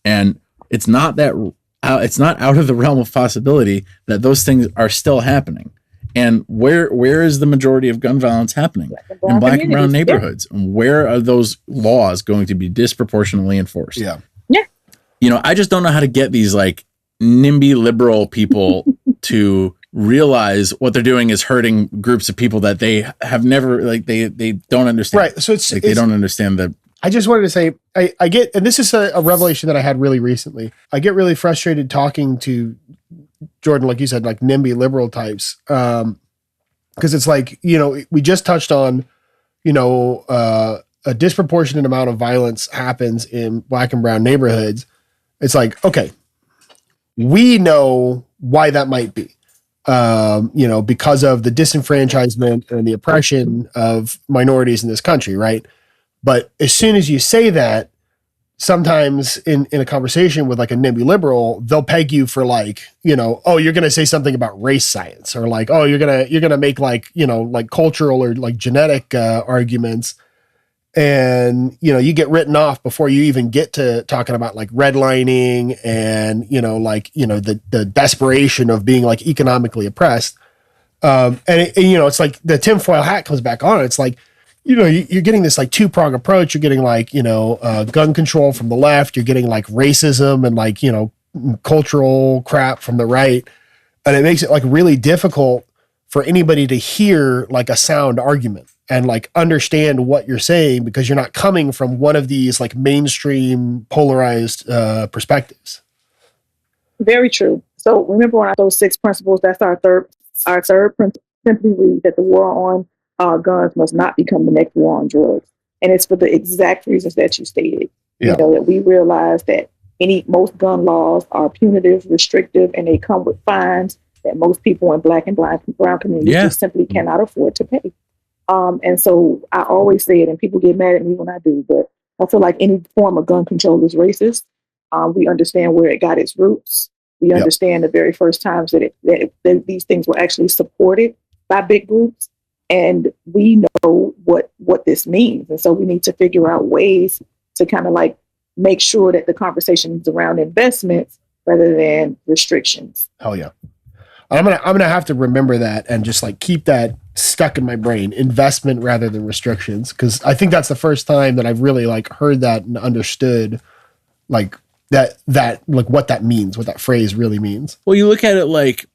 And it's not out of the realm of possibility that those things are still happening. And where is the majority of gun violence happening? In Black and brown neighborhoods. Yeah. And where are those laws going to be disproportionately enforced? Yeah. Yeah. I just don't know how to get these NIMBY liberal people to realize what they're doing is hurting groups of people that they have never they don't understand. Right. So they don't understand the. I just wanted to say I get, and this is a revelation that I had really recently. I get really frustrated talking to Jordan, like you said, like NIMBY liberal types. Because it's like, we just touched on, a disproportionate amount of violence happens in Black and brown neighborhoods. It's like, okay, we know why that might be, because of the disenfranchisement and the oppression of minorities in this country, right? But as soon as you say that, sometimes in a conversation with a NIMBY liberal, they'll peg you for oh, you're going to say something about race science, or oh, you're going to make cultural or genetic arguments. And, you get written off before you even get to talking about redlining and, the desperation of being economically oppressed. It's like the tinfoil hat comes back on. It's like, you're getting this two-prong approach. You're getting gun control from the left. You're getting racism and cultural crap from the right. And it makes it really difficult for anybody to hear a sound argument and understand what you're saying, because you're not coming from one of these mainstream polarized perspectives. Very true. So remember when those 6 principles, that's our third principle, simply read that the war on guns must not become the next war on drugs. And it's for the exact reasons that you stated. Yeah. That we realize that most gun laws are punitive, restrictive, and they come with fines that most people in Black and brown communities just simply cannot afford to pay. And so I always say it, and people get mad at me when I do, but I feel like any form of gun control is racist. We understand where it got its roots. We understand the very first times that these things were actually supported by big groups, and we know what this means. And so we need to figure out ways to kind of like make sure that the conversation is around investments rather than restrictions. Hell yeah. I'm gonna have to remember that and just like keep that stuck in my brain. Investment rather than restrictions, because I think that's the first time that I've really like heard that and understood like that like what that means, what that phrase really means. Well, you look at it like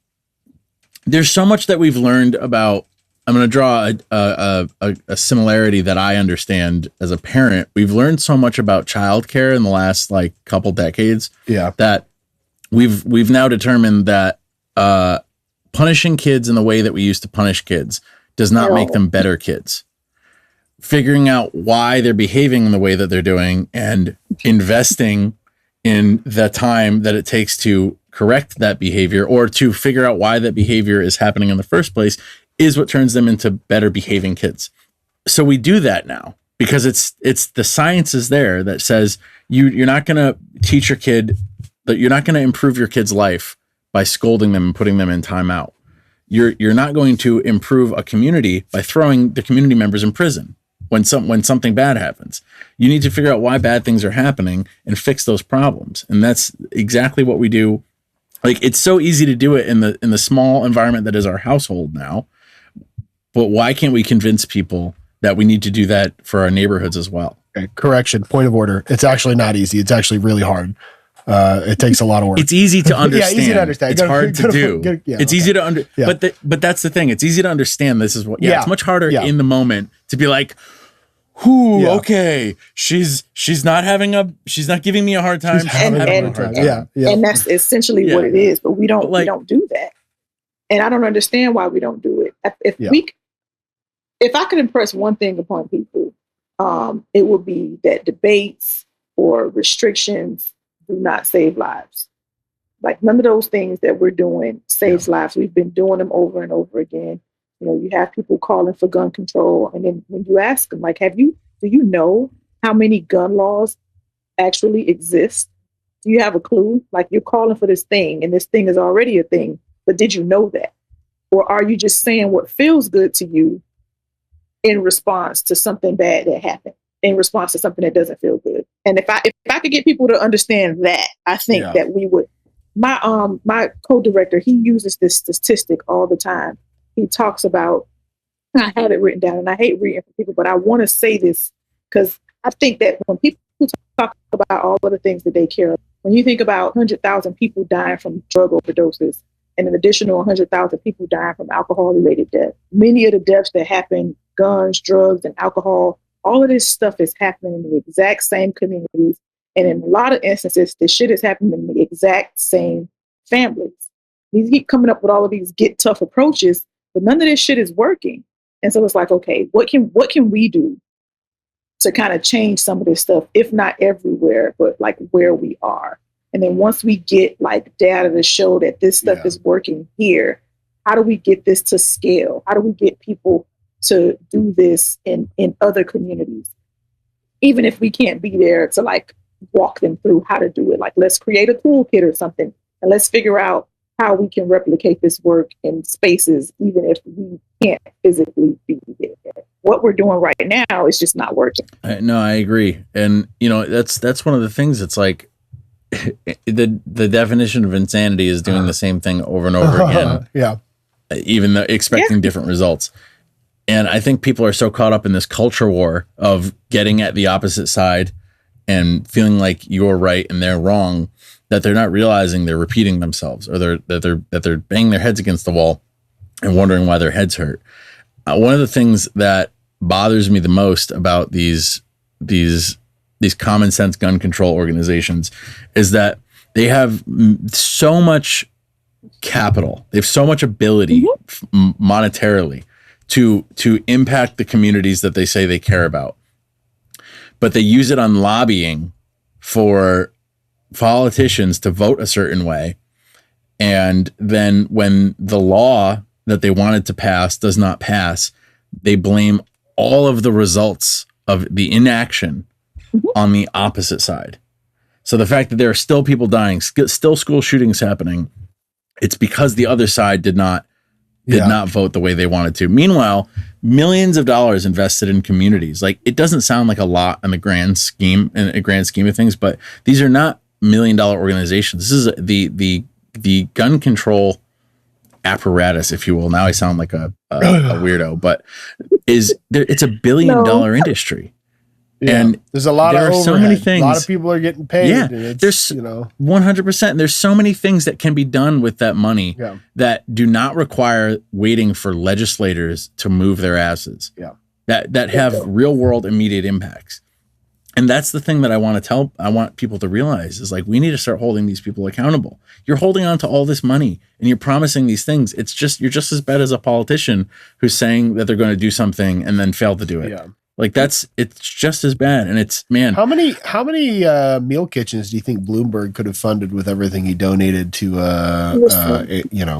there's so much that we've learned about. I'm going to draw a similarity that I understand as a parent. We've learned so much about childcare in the last like couple decades. Yeah, that we've now determined that punishing kids in the way that we used to punish kids does not make them better kids. Figuring out why they're behaving in the way that they're doing and investing in the time that it takes to correct that behavior or to figure out why that behavior is happening in the first place is what turns them into better behaving kids. So we do that now because it's the science is there that says you're not going to teach your kid that you're not going to improve your kid's life by scolding them and putting them in timeout. You're not going to improve a community by throwing the community members in prison when something bad happens. You need to figure out why bad things are happening and fix those problems. And that's exactly what we do. Like it's so easy to do it in the small environment that is our household now. But why can't we convince people that we need to do that for our neighborhoods as well? Okay. Correction, point of order. It's actually not easy. It's actually really hard. It takes a lot of work. It's easy to understand. Yeah, easy to understand. It's hard to do. It's easy to but that's the thing. It's easy to understand. This is what. It's much harder in the moment to be like, okay, she's not giving me a hard time. And that's essentially what it is. But we don't do that. And I don't understand why we don't do it. If I could impress one thing upon people, it would be that debates or restrictions do not save lives. Like none of those things that we're doing saves lives. We've been doing them over and over again. You know, you have people calling for gun control, and then when you ask them, like, do you know how many gun laws actually exist? Do you have a clue? Like, you're calling for this thing, and this thing is already a thing, but did you know that? Or are you just saying what feels good to you in response to something bad that happened, in response to something that doesn't feel good? And if I could get people to understand that, I think that we would. My co-director, he uses this statistic all the time. He talks about, I have it written down, and I hate reading for people, but I want to say this because I think that when people talk about all of the things that they care about, when you think about 100,000 people dying from drug overdoses and an additional 100,000 people dying from alcohol-related death, many of the deaths that happen, guns, drugs, and alcohol, all of this stuff is happening in the exact same communities. And in a lot of instances, this shit is happening in the exact same families. We keep coming up with all of these get tough approaches, but none of this shit is working. And so it's like, okay, what can we do to kind of change some of this stuff, if not everywhere, but like where we are? And then once we get like data to show that this stuff is working here, how do we get this to scale? How do we get people to do this in other communities? Even if we can't be there to like walk them through how to do it, like let's create a toolkit or something, and let's figure out how we can replicate this work in spaces, even if we can't physically be there. What we're doing right now is just not working. No, I agree. And you know, that's one of the things. It's like the definition of insanity is doing the same thing over and over again. Even though expecting different results. And I think people are so caught up in this culture war of getting at the opposite side and feeling like you're right and they're wrong, that they're not realizing they're repeating themselves, or that they're banging their heads against the wall and wondering why their heads hurt. One of the things that bothers me the most about these common sense gun control organizations is that they have so much capital, they have so much ability monetarily to impact the communities that they say they care about, but they use it on lobbying for politicians to vote a certain way. And then when the law that they wanted to pass does not pass, they blame all of the results of the inaction on the opposite side. So the fact that there are still people dying, still school shootings happening, it's because the other side did not vote the way they wanted to. Meanwhile, millions of dollars invested in communities. Like, it doesn't sound like a lot in the grand scheme of things, but these are not $1 million organizations. This is the gun control apparatus, if you will. Now I sound like a weirdo, but it's $1 billion industry. Yeah. And there's a lot of overhead. So many things. A lot of people are getting paid. Yeah, there's 100%. There's so many things that can be done with that money that do not require waiting for legislators to move their asses. Yeah, that have real world immediate impacts. And that's the thing that I want people to realize is, like, we need to start holding these people accountable. You're holding on to all this money and you're promising these things. You're just as bad as a politician who's saying that they're going to do something and then fail to do it. Yeah. Like, it's just as bad. And it's, man. How many meal kitchens do you think Bloomberg could have funded with everything he donated to, his gun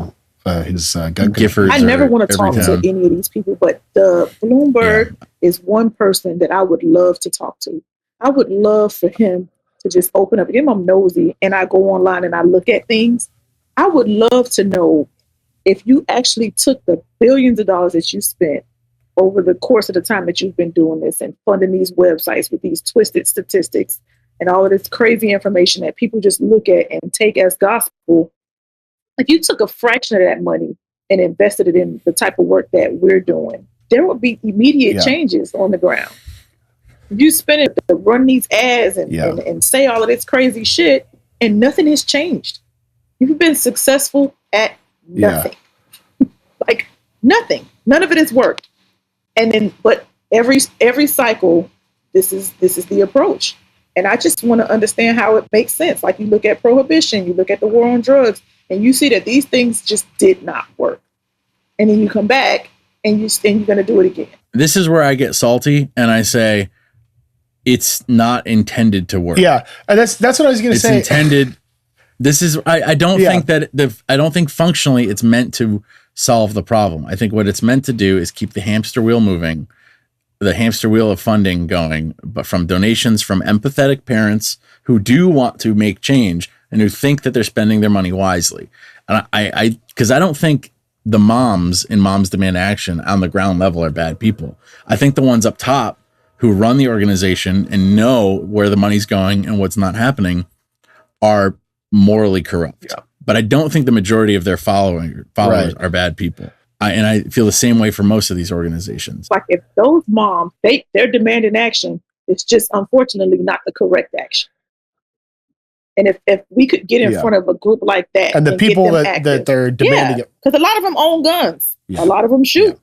Giffords? I never want to talk to any of these people, but the Bloomberg is one person that I would love to talk to. I would love for him to just open up. Again, I'm nosy and I go online and I look at things. I would love to know if you actually took the billions of dollars that you spent over the course of the time that you've been doing this and funding these websites with these twisted statistics and all of this crazy information that people just look at and take as gospel. If you took a fraction of that money and invested it in the type of work that we're doing, there would be immediate changes on the ground. If you spend it to run these ads and say all of this crazy shit and nothing has changed. You've been successful at nothing. Like nothing. None of it has worked. And then, but every cycle, this is the approach. And I just want to understand how it makes sense. Like, you look at prohibition, you look at the war on drugs, and you see that these things just did not work. And then you come back and you're going to do it again. This is where I get salty and I say, it's not intended to work. Yeah, and that's what I was going to say. It's intended. This is. I don't think that I don't think functionally it's meant to solve the problem. I think what it's meant to do is keep the hamster wheel moving, the hamster wheel of funding going, but from donations from empathetic parents who do want to make change and who think that they're spending their money wisely. And because I don't think the moms in Moms Demand Action on the ground level are bad people. I think the ones up top who run the organization and know where the money's going and what's not happening are morally corrupt. Yeah. But I don't think the majority of their followers are bad people. And I feel the same way for most of these organizations. Like, if those moms, they're demanding action, it's just unfortunately not the correct action. And if we could get in front of a group like that, and the people that they're demanding it, because a lot of them own guns, a lot of them shoot.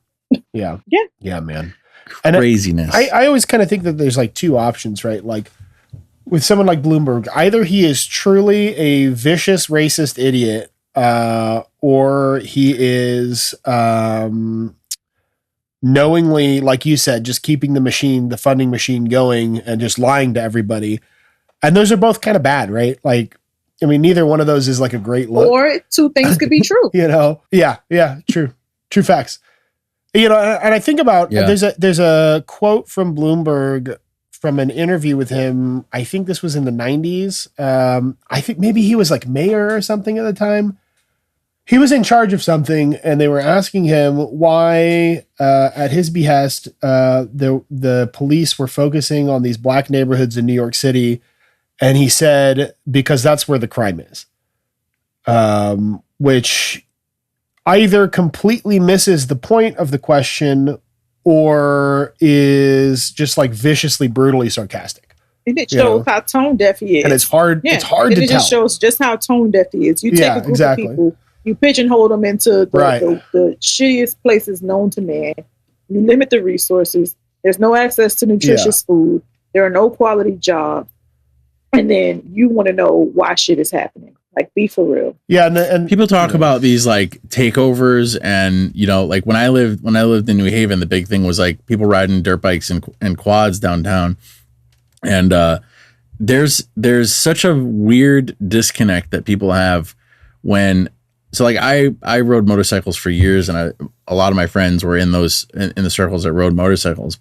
Yeah, man. Craziness. And I always kind of think that there's like two options, right? Like, with someone like Bloomberg, either he is truly a vicious racist idiot, or he is knowingly, like you said, just keeping the funding machine going and just lying to everybody. And those are both kind of bad, right? Like, I mean, neither one of those is like a great look. Or two things could be true. Yeah, true facts. And I think about there's a quote from Bloomberg from an interview with him. I think this was in the 90s. I think maybe he was like mayor or something at the time. He was in charge of something, and they were asking him why, at his behest, the police were focusing on these black neighborhoods in New York City, and he said because that's where the crime is, which either completely misses the point of the question or is just like viciously, brutally sarcastic. And it shows how tone deaf he is. And it's hard. Yeah. It's hard to tell. It just shows just how tone deaf he is. You take a group of people, you pigeonhole them into the shittiest places known to man. You limit the resources. There's no access to nutritious food. There are no quality jobs. And then you want to know why shit is happening. Like, be for real. Yeah, and people talk about these like takeovers, and like when I lived in New Haven, the big thing was like people riding dirt bikes and quads downtown, and there's such a weird disconnect that people have when. So like I rode motorcycles for years, and a lot of my friends were in the circles that rode motorcycles,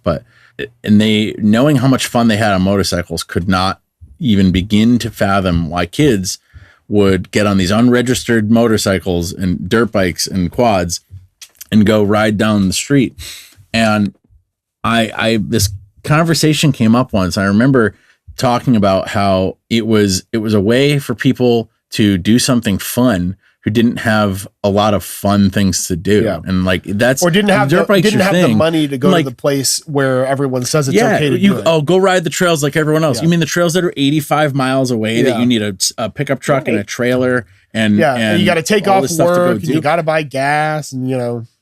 and they, knowing how much fun they had on motorcycles, could not even begin to fathom why kids would get on these unregistered motorcycles and dirt bikes and quads and go ride down the street. And I this conversation came up once. I remember talking about how it was a way for people to do something fun who didn't have a lot of fun things to do. Yeah. And like that's or didn't have the money to go to the place where everyone says it's okay to do it. Oh, go ride the trails like everyone else. You mean the trails that are 85 miles away that you need a pickup truck and a trailer and you got to take off work and you got to buy gas and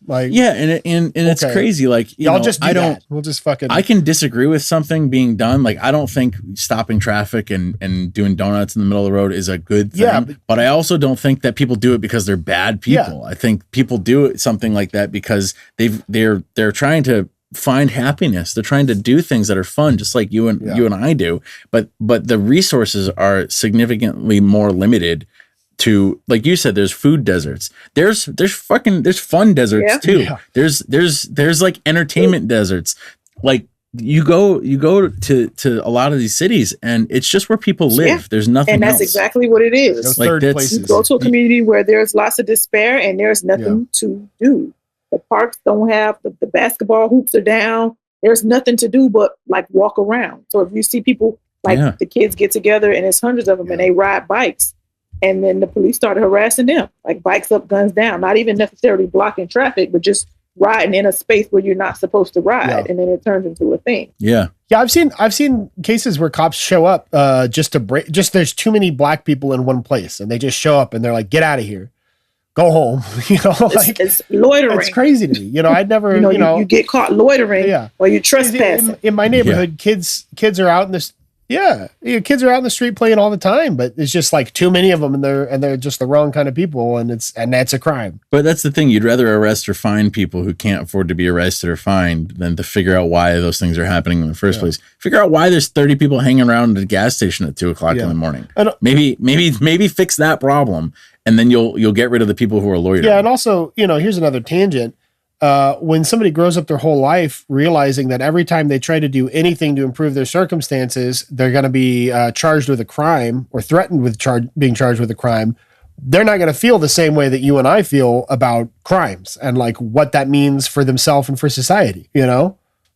and it's crazy. Like y'all just do that. We'll just fucking. I can disagree with something being done. Like I don't think stopping traffic and doing donuts in the middle of the road is a good thing. Yeah, but I also don't think that people do it because they're bad people. Yeah. I think people do something like that because they're trying to find happiness. They're trying to do things that are fun, just like you and I do. But the resources are significantly more limited. To, like you said, there's food deserts. There's fun deserts too. Yeah. There's like entertainment deserts. Like you go to a lot of these cities and it's just where people live. Yeah. There's nothing and that's else. Exactly what it is. Those third places. You go to a community where there's lots of despair and there's nothing to do. The parks don't have the basketball hoops are down. There's nothing to do but like walk around. So if you see people like the kids get together and there's hundreds of them and they ride bikes. And then the police started harassing them, like bikes up, guns down, not even necessarily blocking traffic, but just riding in a space where you're not supposed to ride. Yeah. And then it turns into a thing. Yeah. Yeah. I've seen cases where cops show up there's too many black people in one place and they just show up and they're like, get out of here, go home. It's loitering. It's crazy to me. I'd never, you get caught loitering or you trespassing. In my neighborhood, kids are out in this. Yeah, kids are out in the street playing all the time, but it's just like too many of them, and they're just the wrong kind of people, and that's a crime. But that's the thing: you'd rather arrest or fine people who can't afford to be arrested or fined than to figure out why those things are happening in the first place. Figure out why there's 30 people hanging around at a gas station at 2:00 in the morning. Maybe fix that problem, and then you'll get rid of the people who are loitering. Yeah, and also here's another tangent. When somebody grows up their whole life realizing that every time they try to do anything to improve their circumstances, they're going to be charged with a crime or threatened with being charged with a crime, they're not going to feel the same way that you and I feel about crimes and like what that means for themselves and for society.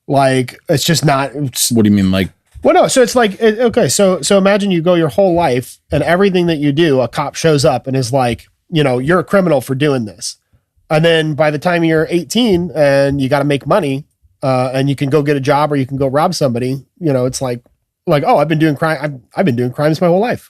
Like it's just not. What do you mean, like? Well, no. So it's like okay. So imagine you go your whole life and everything that you do, a cop shows up and is like, you're a criminal for doing this. And then by the time you're 18 and you got to make money and you can go get a job or you can go rob somebody, it's like, oh, I've been doing crime. I've been doing crimes my whole life.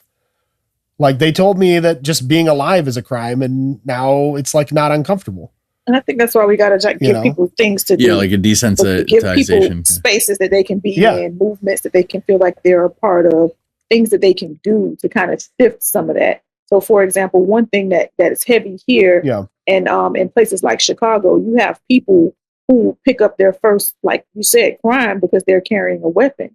Like they told me that just being alive is a crime. And now it's like not uncomfortable. And I think that's why we got to give people things to do. Yeah, like a desensitization. Give people spaces that they can be in, movements that they can feel like they're a part of, things that they can do to kind of shift some of that. So, for example, one thing that is heavy here, and in places like Chicago, you have people who pick up their first, like you said, crime because they're carrying a weapon.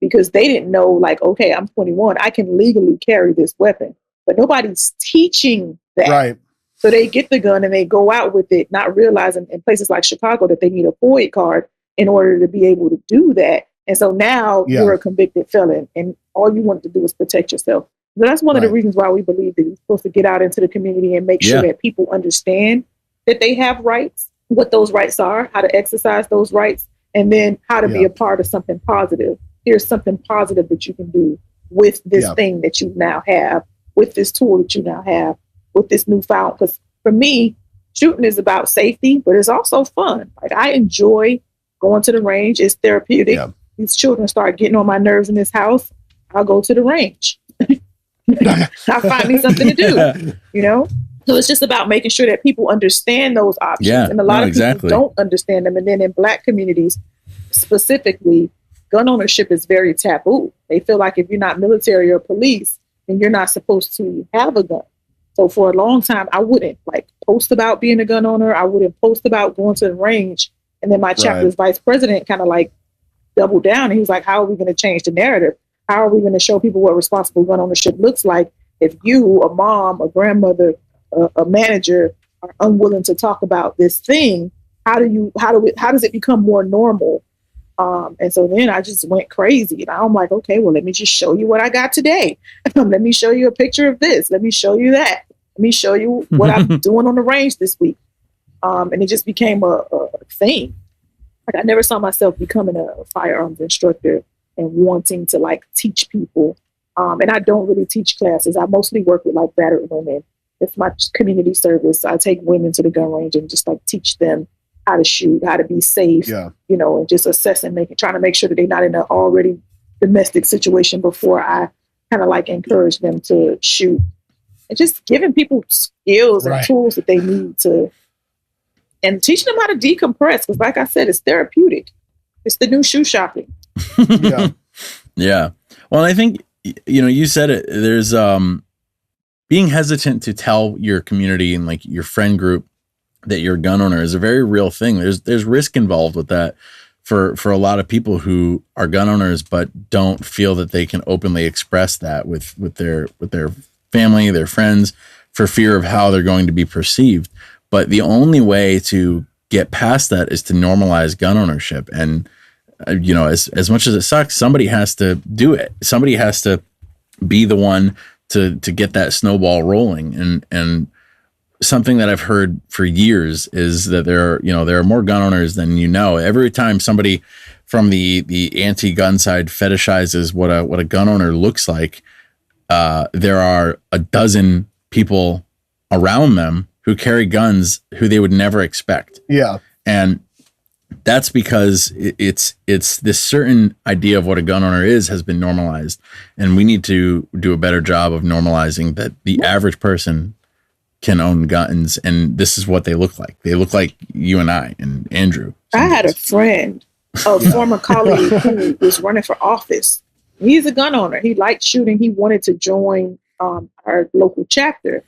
Because they didn't know, like, okay, I'm 21, I can legally carry this weapon. But nobody's teaching that. Right. So they get the gun and they go out with it, not realizing in places like Chicago that they need a FOID card in order to be able to do that. And so now you're a convicted felon and all you want to do is protect yourself. So that's one of the reasons why we believe that you're supposed to get out into the community and make sure that people understand that they have rights, what those rights are, how to exercise those rights, and then how to be a part of something positive. Here's something positive that you can do with this thing that you now have, with this tool that you now have, with this newfound. Because for me, shooting is about safety, but it's also fun. Like I enjoy going to the range. It's therapeutic. Yeah. These children start getting on my nerves in this house. I'll go to the range. I'll find me something to do, So it's just about making sure that people understand those options. Yeah, and a lot of people don't understand them. And then in Black communities specifically, gun ownership is very taboo. They feel like if you're not military or police, then you're not supposed to have a gun. So for a long time, I wouldn't post about being a gun owner. I wouldn't post about going to the range. And then my chapter's vice president kind of doubled down. And he was like, how are we going to change the narrative? How are we going to show people what responsible gun ownership looks like if you, a mom, a grandmother, a manager are unwilling to talk about this thing? How does it become more normal And so then I just went crazy. And I'm like, okay, well, let me just show you what I got today. Let me show you a picture of this. Let me show you that. Let me show you what I'm doing on the range this week. And it just became a thing. Like I never saw myself becoming a firearms instructor and wanting to like teach people. And I don't really teach classes. I mostly work with like battered women. It's my community service. I take women to the gun range and just like teach them how to shoot, how to be safe, you know, and just assess and trying to make sure that they're not in an already domestic situation before I kind of like encourage them to shoot. And just giving people skills and tools that they need to, and teaching them how to decompress. Because like I said, it's therapeutic. It's the new shoe shopping. Yeah. Well, I think, you know, you said it, there's being hesitant to tell your community and like your friend group that you're a gun owner is a very real thing. There's risk involved with that for a lot of people who are gun owners, but don't feel that they can openly express that with their family, their friends, for fear of how they're going to be perceived. But the only way to get past that is to normalize gun ownership. And, you know, as much as it sucks, somebody has to do it. Somebody has to be the one to get that snowball rolling. And something that I've heard for years is that there are more gun owners than you know. Every time somebody from the anti-gun side fetishizes what a gun owner looks like, there are a dozen people around them who carry guns who they would never expect. Yeah. And that's because it's this certain idea of what a gun owner is has been normalized. And we need to do a better job of normalizing that the average person can own guns. And this is what they look like. They look like you and I and Andrew. I had a friend, a former colleague who was running for office. He's a gun owner. He liked shooting. He wanted to join our local chapter.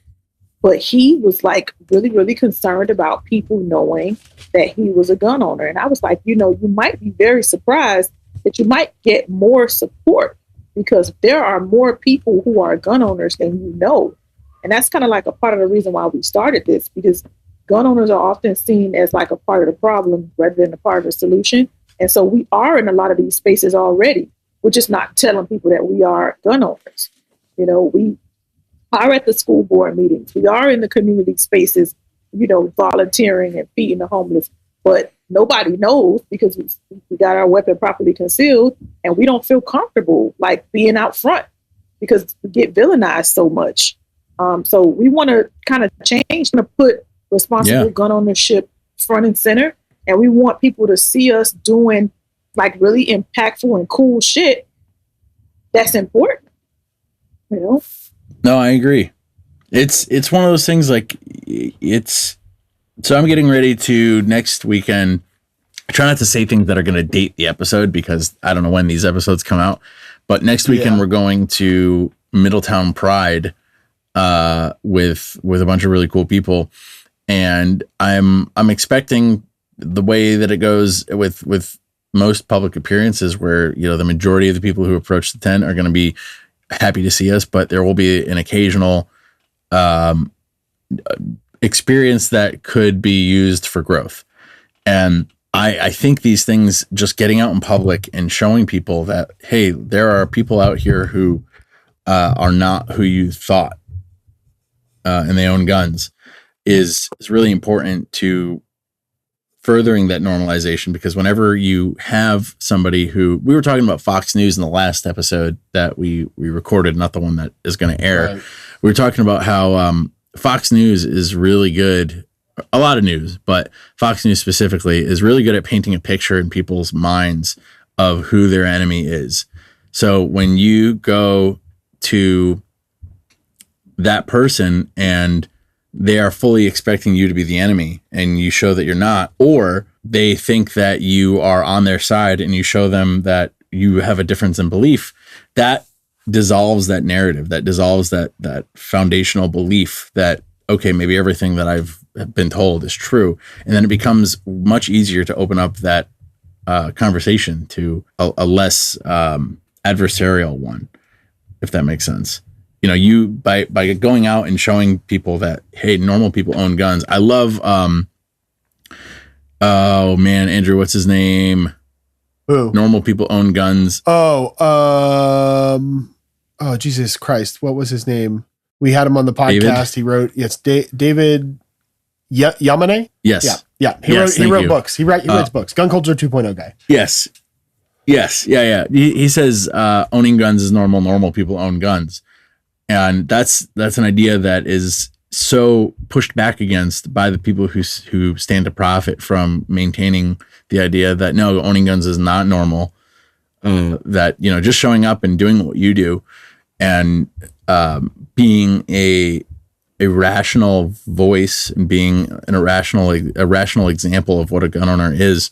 But he was like really, really concerned about people knowing that he was a gun owner. And I was like, you know, you might be very surprised that you might get more support because there are more people who are gun owners than you know. And that's kind of like a part of the reason why we started this, because gun owners are often seen as like a part of the problem rather than a part of the solution. And so we are in a lot of these spaces already. We're just not telling people that we are gun owners. You know, we are at the school board meetings. We are in the community spaces, you know, volunteering and feeding the homeless. But nobody knows because we got our weapon properly concealed and we don't feel comfortable like being out front because we get villainized so much. So we want to kind of change, to put responsible gun ownership front and center. And we want people to see us doing like really impactful and cool shit that's important, you know? No, I agree. It's one of those things like so I'm getting ready to next weekend. I try not to say things that are going to date the episode because I don't know when these episodes come out, but next weekend we're going to Middletown Pride with a bunch of really cool people. And I'm expecting the way that it goes with most public appearances where, you know, the majority of the people who approach the tent are going to be happy to see us, but there will be an occasional experience that could be used for growth. And I think these things, just getting out in public and showing people that, hey, there are people out here who are not who you thought, and they own guns, is really important to furthering that normalization. Because whenever you have somebody who, we were talking about Fox News in the last episode that we recorded, not the one that is going to air. Right. We were talking about how Fox News is really good, a lot of news, but Fox News specifically is really good at painting a picture in people's minds of who their enemy is. So when you go to that person and they are fully expecting you to be the enemy and you show that you're not, or they think that you are on their side and you show them that you have a difference in belief, that dissolves that narrative, that dissolves that foundational belief that, okay, maybe everything that I've been told is true. And then it becomes much easier to open up that conversation to a less adversarial one, if that makes sense. You know, you by going out and showing people that, hey, normal people own guns. I love, oh man, Andrew, what's his name? Who? Normal people own guns. Oh, Jesus Christ. What was his name? We had him on the podcast. David? He wrote, David Yamane? Yes. Yeah. He wrote books. He writes books. Gun Culture 2.0 guy. Yes. Yeah. He says owning guns is normal. Normal people own guns. And that's an idea that is so pushed back against by the people who stand to profit from maintaining the idea that no, owning guns is not normal. That, just showing up and doing what you do and being a rational voice and being a rational example of what a gun owner is,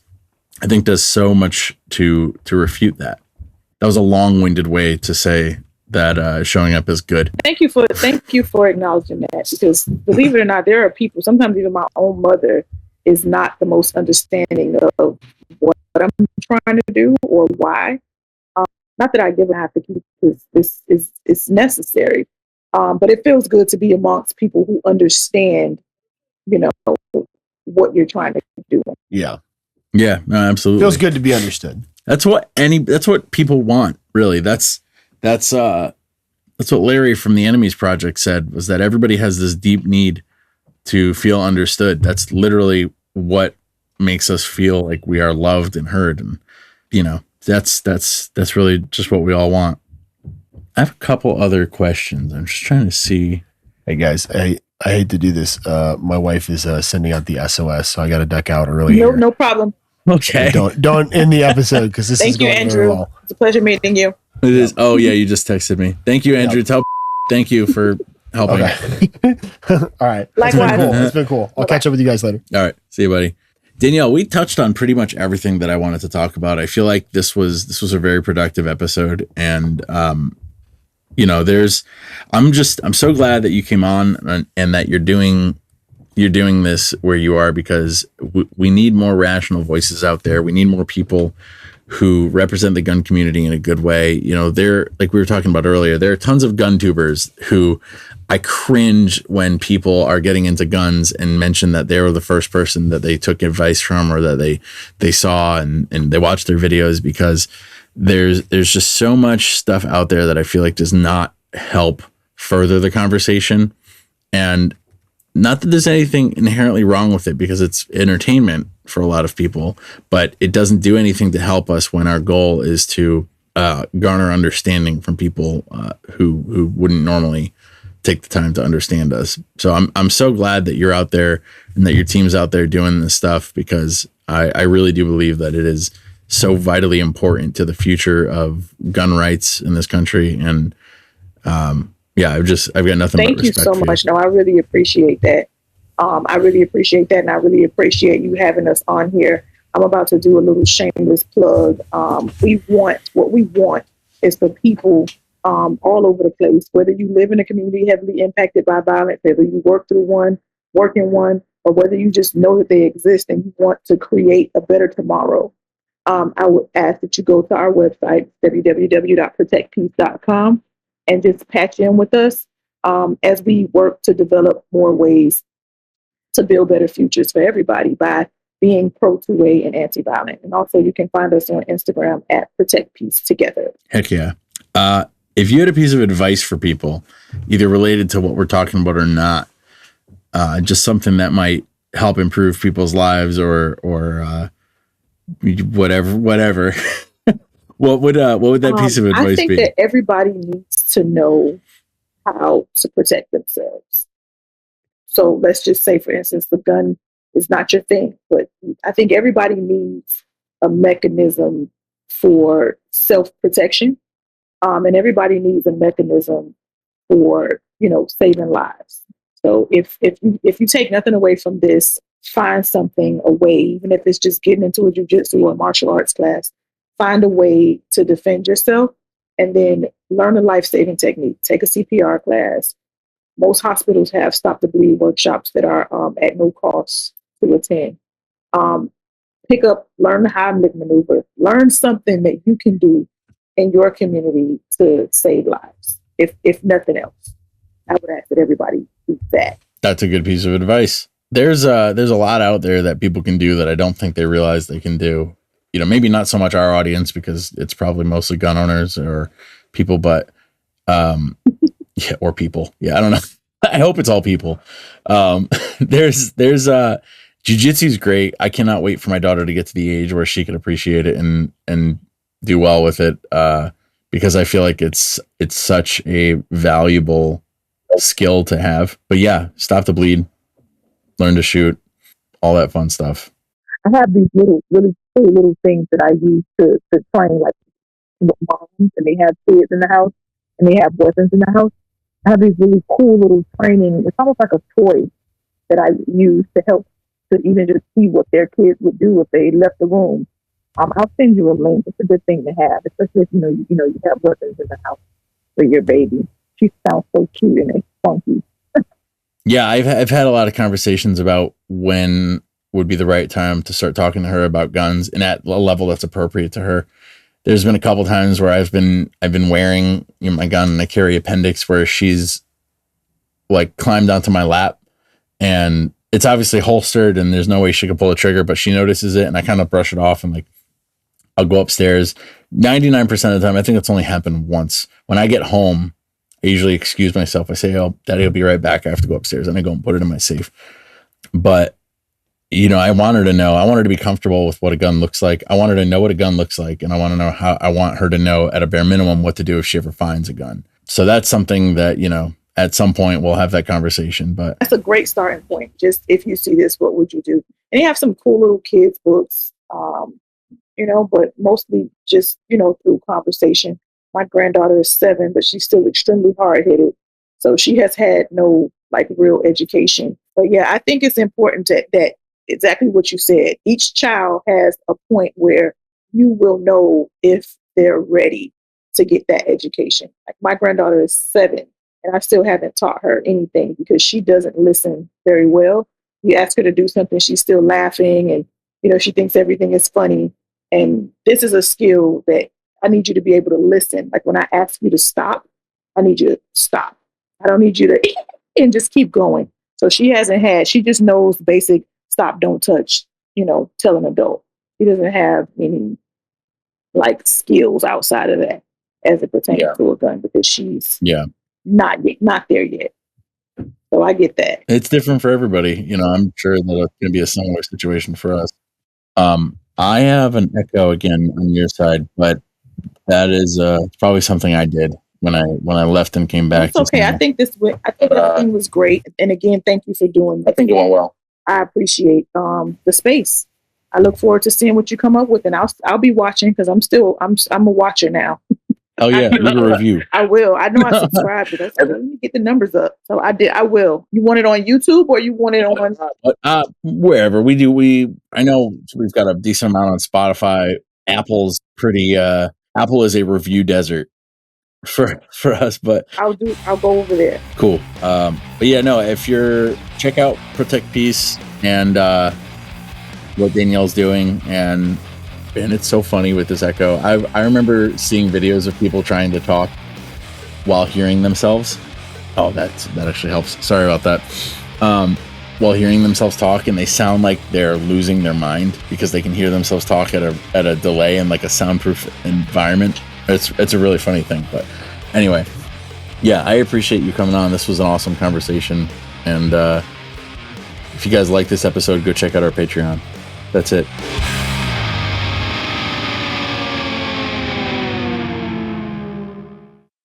I think does so much to refute that. That was a long-winded way to say that showing up is good. Thank you for acknowledging that, because believe it or not, there are people, sometimes even my own mother is not the most understanding of what I'm trying to do or why. Not that I give a half to keep, because this is necessary. But it feels good to be amongst people who understand, what you're trying to do. Yeah, no, absolutely. Feels good to be understood. That's what people want, really. That's what Larry from the Enemies Project said, was that everybody has this deep need to feel understood. That's literally what makes us feel like we are loved and heard. And, that's really just what we all want. I have a couple other questions. I'm just trying to see. Hey guys, I hate to do this. My wife is sending out the SOS, so I got to duck out early. No problem. Okay. Don't end the episode, because this is going Andrew. very well. It's a pleasure meeting you. It is. Oh yeah, you just texted me. Thank you, Andrew. Tell thank you for helping. Okay. All right. Likewise. It's been cool. I'll catch up with you guys later. All right. See you, buddy. Danielle, we touched on pretty much everything that I wanted to talk about. I feel like this was a very productive episode, and I'm so glad that you came on and that you're doing this where you are, because we need more rational voices out there. We need more people who represent the gun community in a good way. They're, like we were talking about earlier, there are tons of gun tubers who I cringe when people are getting into guns and mention that they were the first person that they took advice from, or that they saw and they watched their videos, because there's just so much stuff out there that I feel like does not help further the conversation. And not that there's anything inherently wrong with it, because it's entertainment for a lot of people, but it doesn't do anything to help us when our goal is to garner understanding from people who wouldn't normally take the time to understand us. So I'm so glad that you're out there and that your team's out there doing this stuff, because I really do believe that it is so vitally important to the future of gun rights in this country. And I've got nothing but respect. Thank you so much. No, I really appreciate that. And I really appreciate you having us on here. I'm about to do a little shameless plug. What we want is for people all over the place, whether you live in a community heavily impacted by violence, whether you work in one, or whether you just know that they exist and you want to create a better tomorrow. I would ask that you go to our website, www.protectpeace.com, and just patch in with us as we work to develop more ways to build better futures for everybody by being pro-2A and anti-violent. And also you can find us on Instagram at Protect Peace Together. Heck yeah. If you had a piece of advice for people, either related to what we're talking about or not, just something that might help improve people's lives or whatever, what would that piece of advice be? I think that everybody needs to know how to protect themselves. So let's just say, for instance, the gun is not your thing, but I think everybody needs a mechanism for self-protection. And everybody needs a mechanism for, saving lives. So if you take nothing away from this, find something, a way, even if it's just getting into a jiu-jitsu or martial arts class, find a way to defend yourself, and then learn a life-saving technique. Take a CPR class. Most hospitals have Stop the Bleed workshops that are at no cost to attend. Learn the Heimlich maneuver. Learn something that you can do in your community to save lives. If nothing else, I would ask that everybody do that. That's a good piece of advice. There's a lot out there that people can do that I don't think they realize they can do. maybe not so much our audience because it's probably mostly gun owners or people, but or people. Yeah, I don't know. I hope it's all people. There's jiu-jitsu is great. I cannot wait for my daughter to get to the age where she can appreciate it and do well with it. Because I feel like it's such a valuable skill to have. But yeah, stop the bleed, learn to shoot, all that fun stuff. I have these really cool little things that I use to train, like moms, and they have kids in the house and they have weapons in the house. I have these really cool little training. It's almost like a toy that I use to help to even just see what their kids would do if they left the room. I'll send you a link. It's a good thing to have, especially if you have weapons in the house for your baby. She sounds so cute and it's funky. Yeah, I've had a lot of conversations about when would be the right time to start talking to her about guns and at a level that's appropriate to her. There's been a couple times where I've been wearing my gun and I carry appendix where she's like climbed onto my lap and it's obviously holstered and there's no way she could pull the trigger, but she notices it and I kind of brush it off and like I'll go upstairs. 99% of the time, I think it's only happened once. When I get home, I usually excuse myself. I say, "Oh, Daddy will be right back. I have to go upstairs," and I go and put it in my safe. But I want her to know. I want her to be comfortable with what a gun looks like. I want her to know what a gun looks like, and I want to know how. I want her to know at a bare minimum what to do if she ever finds a gun. So that's something that at some point we'll have that conversation. But that's a great starting point. Just if you see this, what would you do? And they have some cool little kids books, but mostly just through conversation. My granddaughter is 7, but she's still extremely hard-headed, so she has had no real education. But yeah, I think it's important that exactly what you said. Each child has a point where you will know if they're ready to get that education. Like my granddaughter is 7, and I still haven't taught her anything because she doesn't listen very well. You ask her to do something, she's still laughing, and she thinks everything is funny. And this is a skill that I need you to be able to listen. Like when I ask you to stop, I need you to stop. I don't need you to and just keep going. So she just knows basic stop, don't touch, tell an adult. She doesn't have any skills outside of that as it pertains to a gun because she's not there yet. So I get that. It's different for everybody. I'm sure that it's going to be a similar situation for us. I have an echo again on your side, but that is probably something I did when I left and came back. It's okay. I think everything was great. And again, thank you for doing that. I think it went well. I appreciate the space. I look forward to seeing what you come up with, and I'll be watching because I'm a watcher now. Oh yeah, leave a review. I will. I know I subscribed to that. So let me get the numbers up. So I will. You want it on YouTube or you want it on wherever I know we've got a decent amount on Spotify. Apple is a review desert for us, but I'll go over there. Cool. But yeah, no, if you're check out Protect Peace and what Danielle's doing and it's so funny with this echo. I remember seeing videos of people trying to talk while hearing themselves. Oh, that actually helps. Sorry about that. While hearing themselves talk, and they sound like they're losing their mind because they can hear themselves talk at a delay in a soundproof environment. It's a really funny thing. But anyway, yeah, I appreciate you coming on. This was an awesome conversation. And if you guys like this episode, go check out our Patreon. That's it.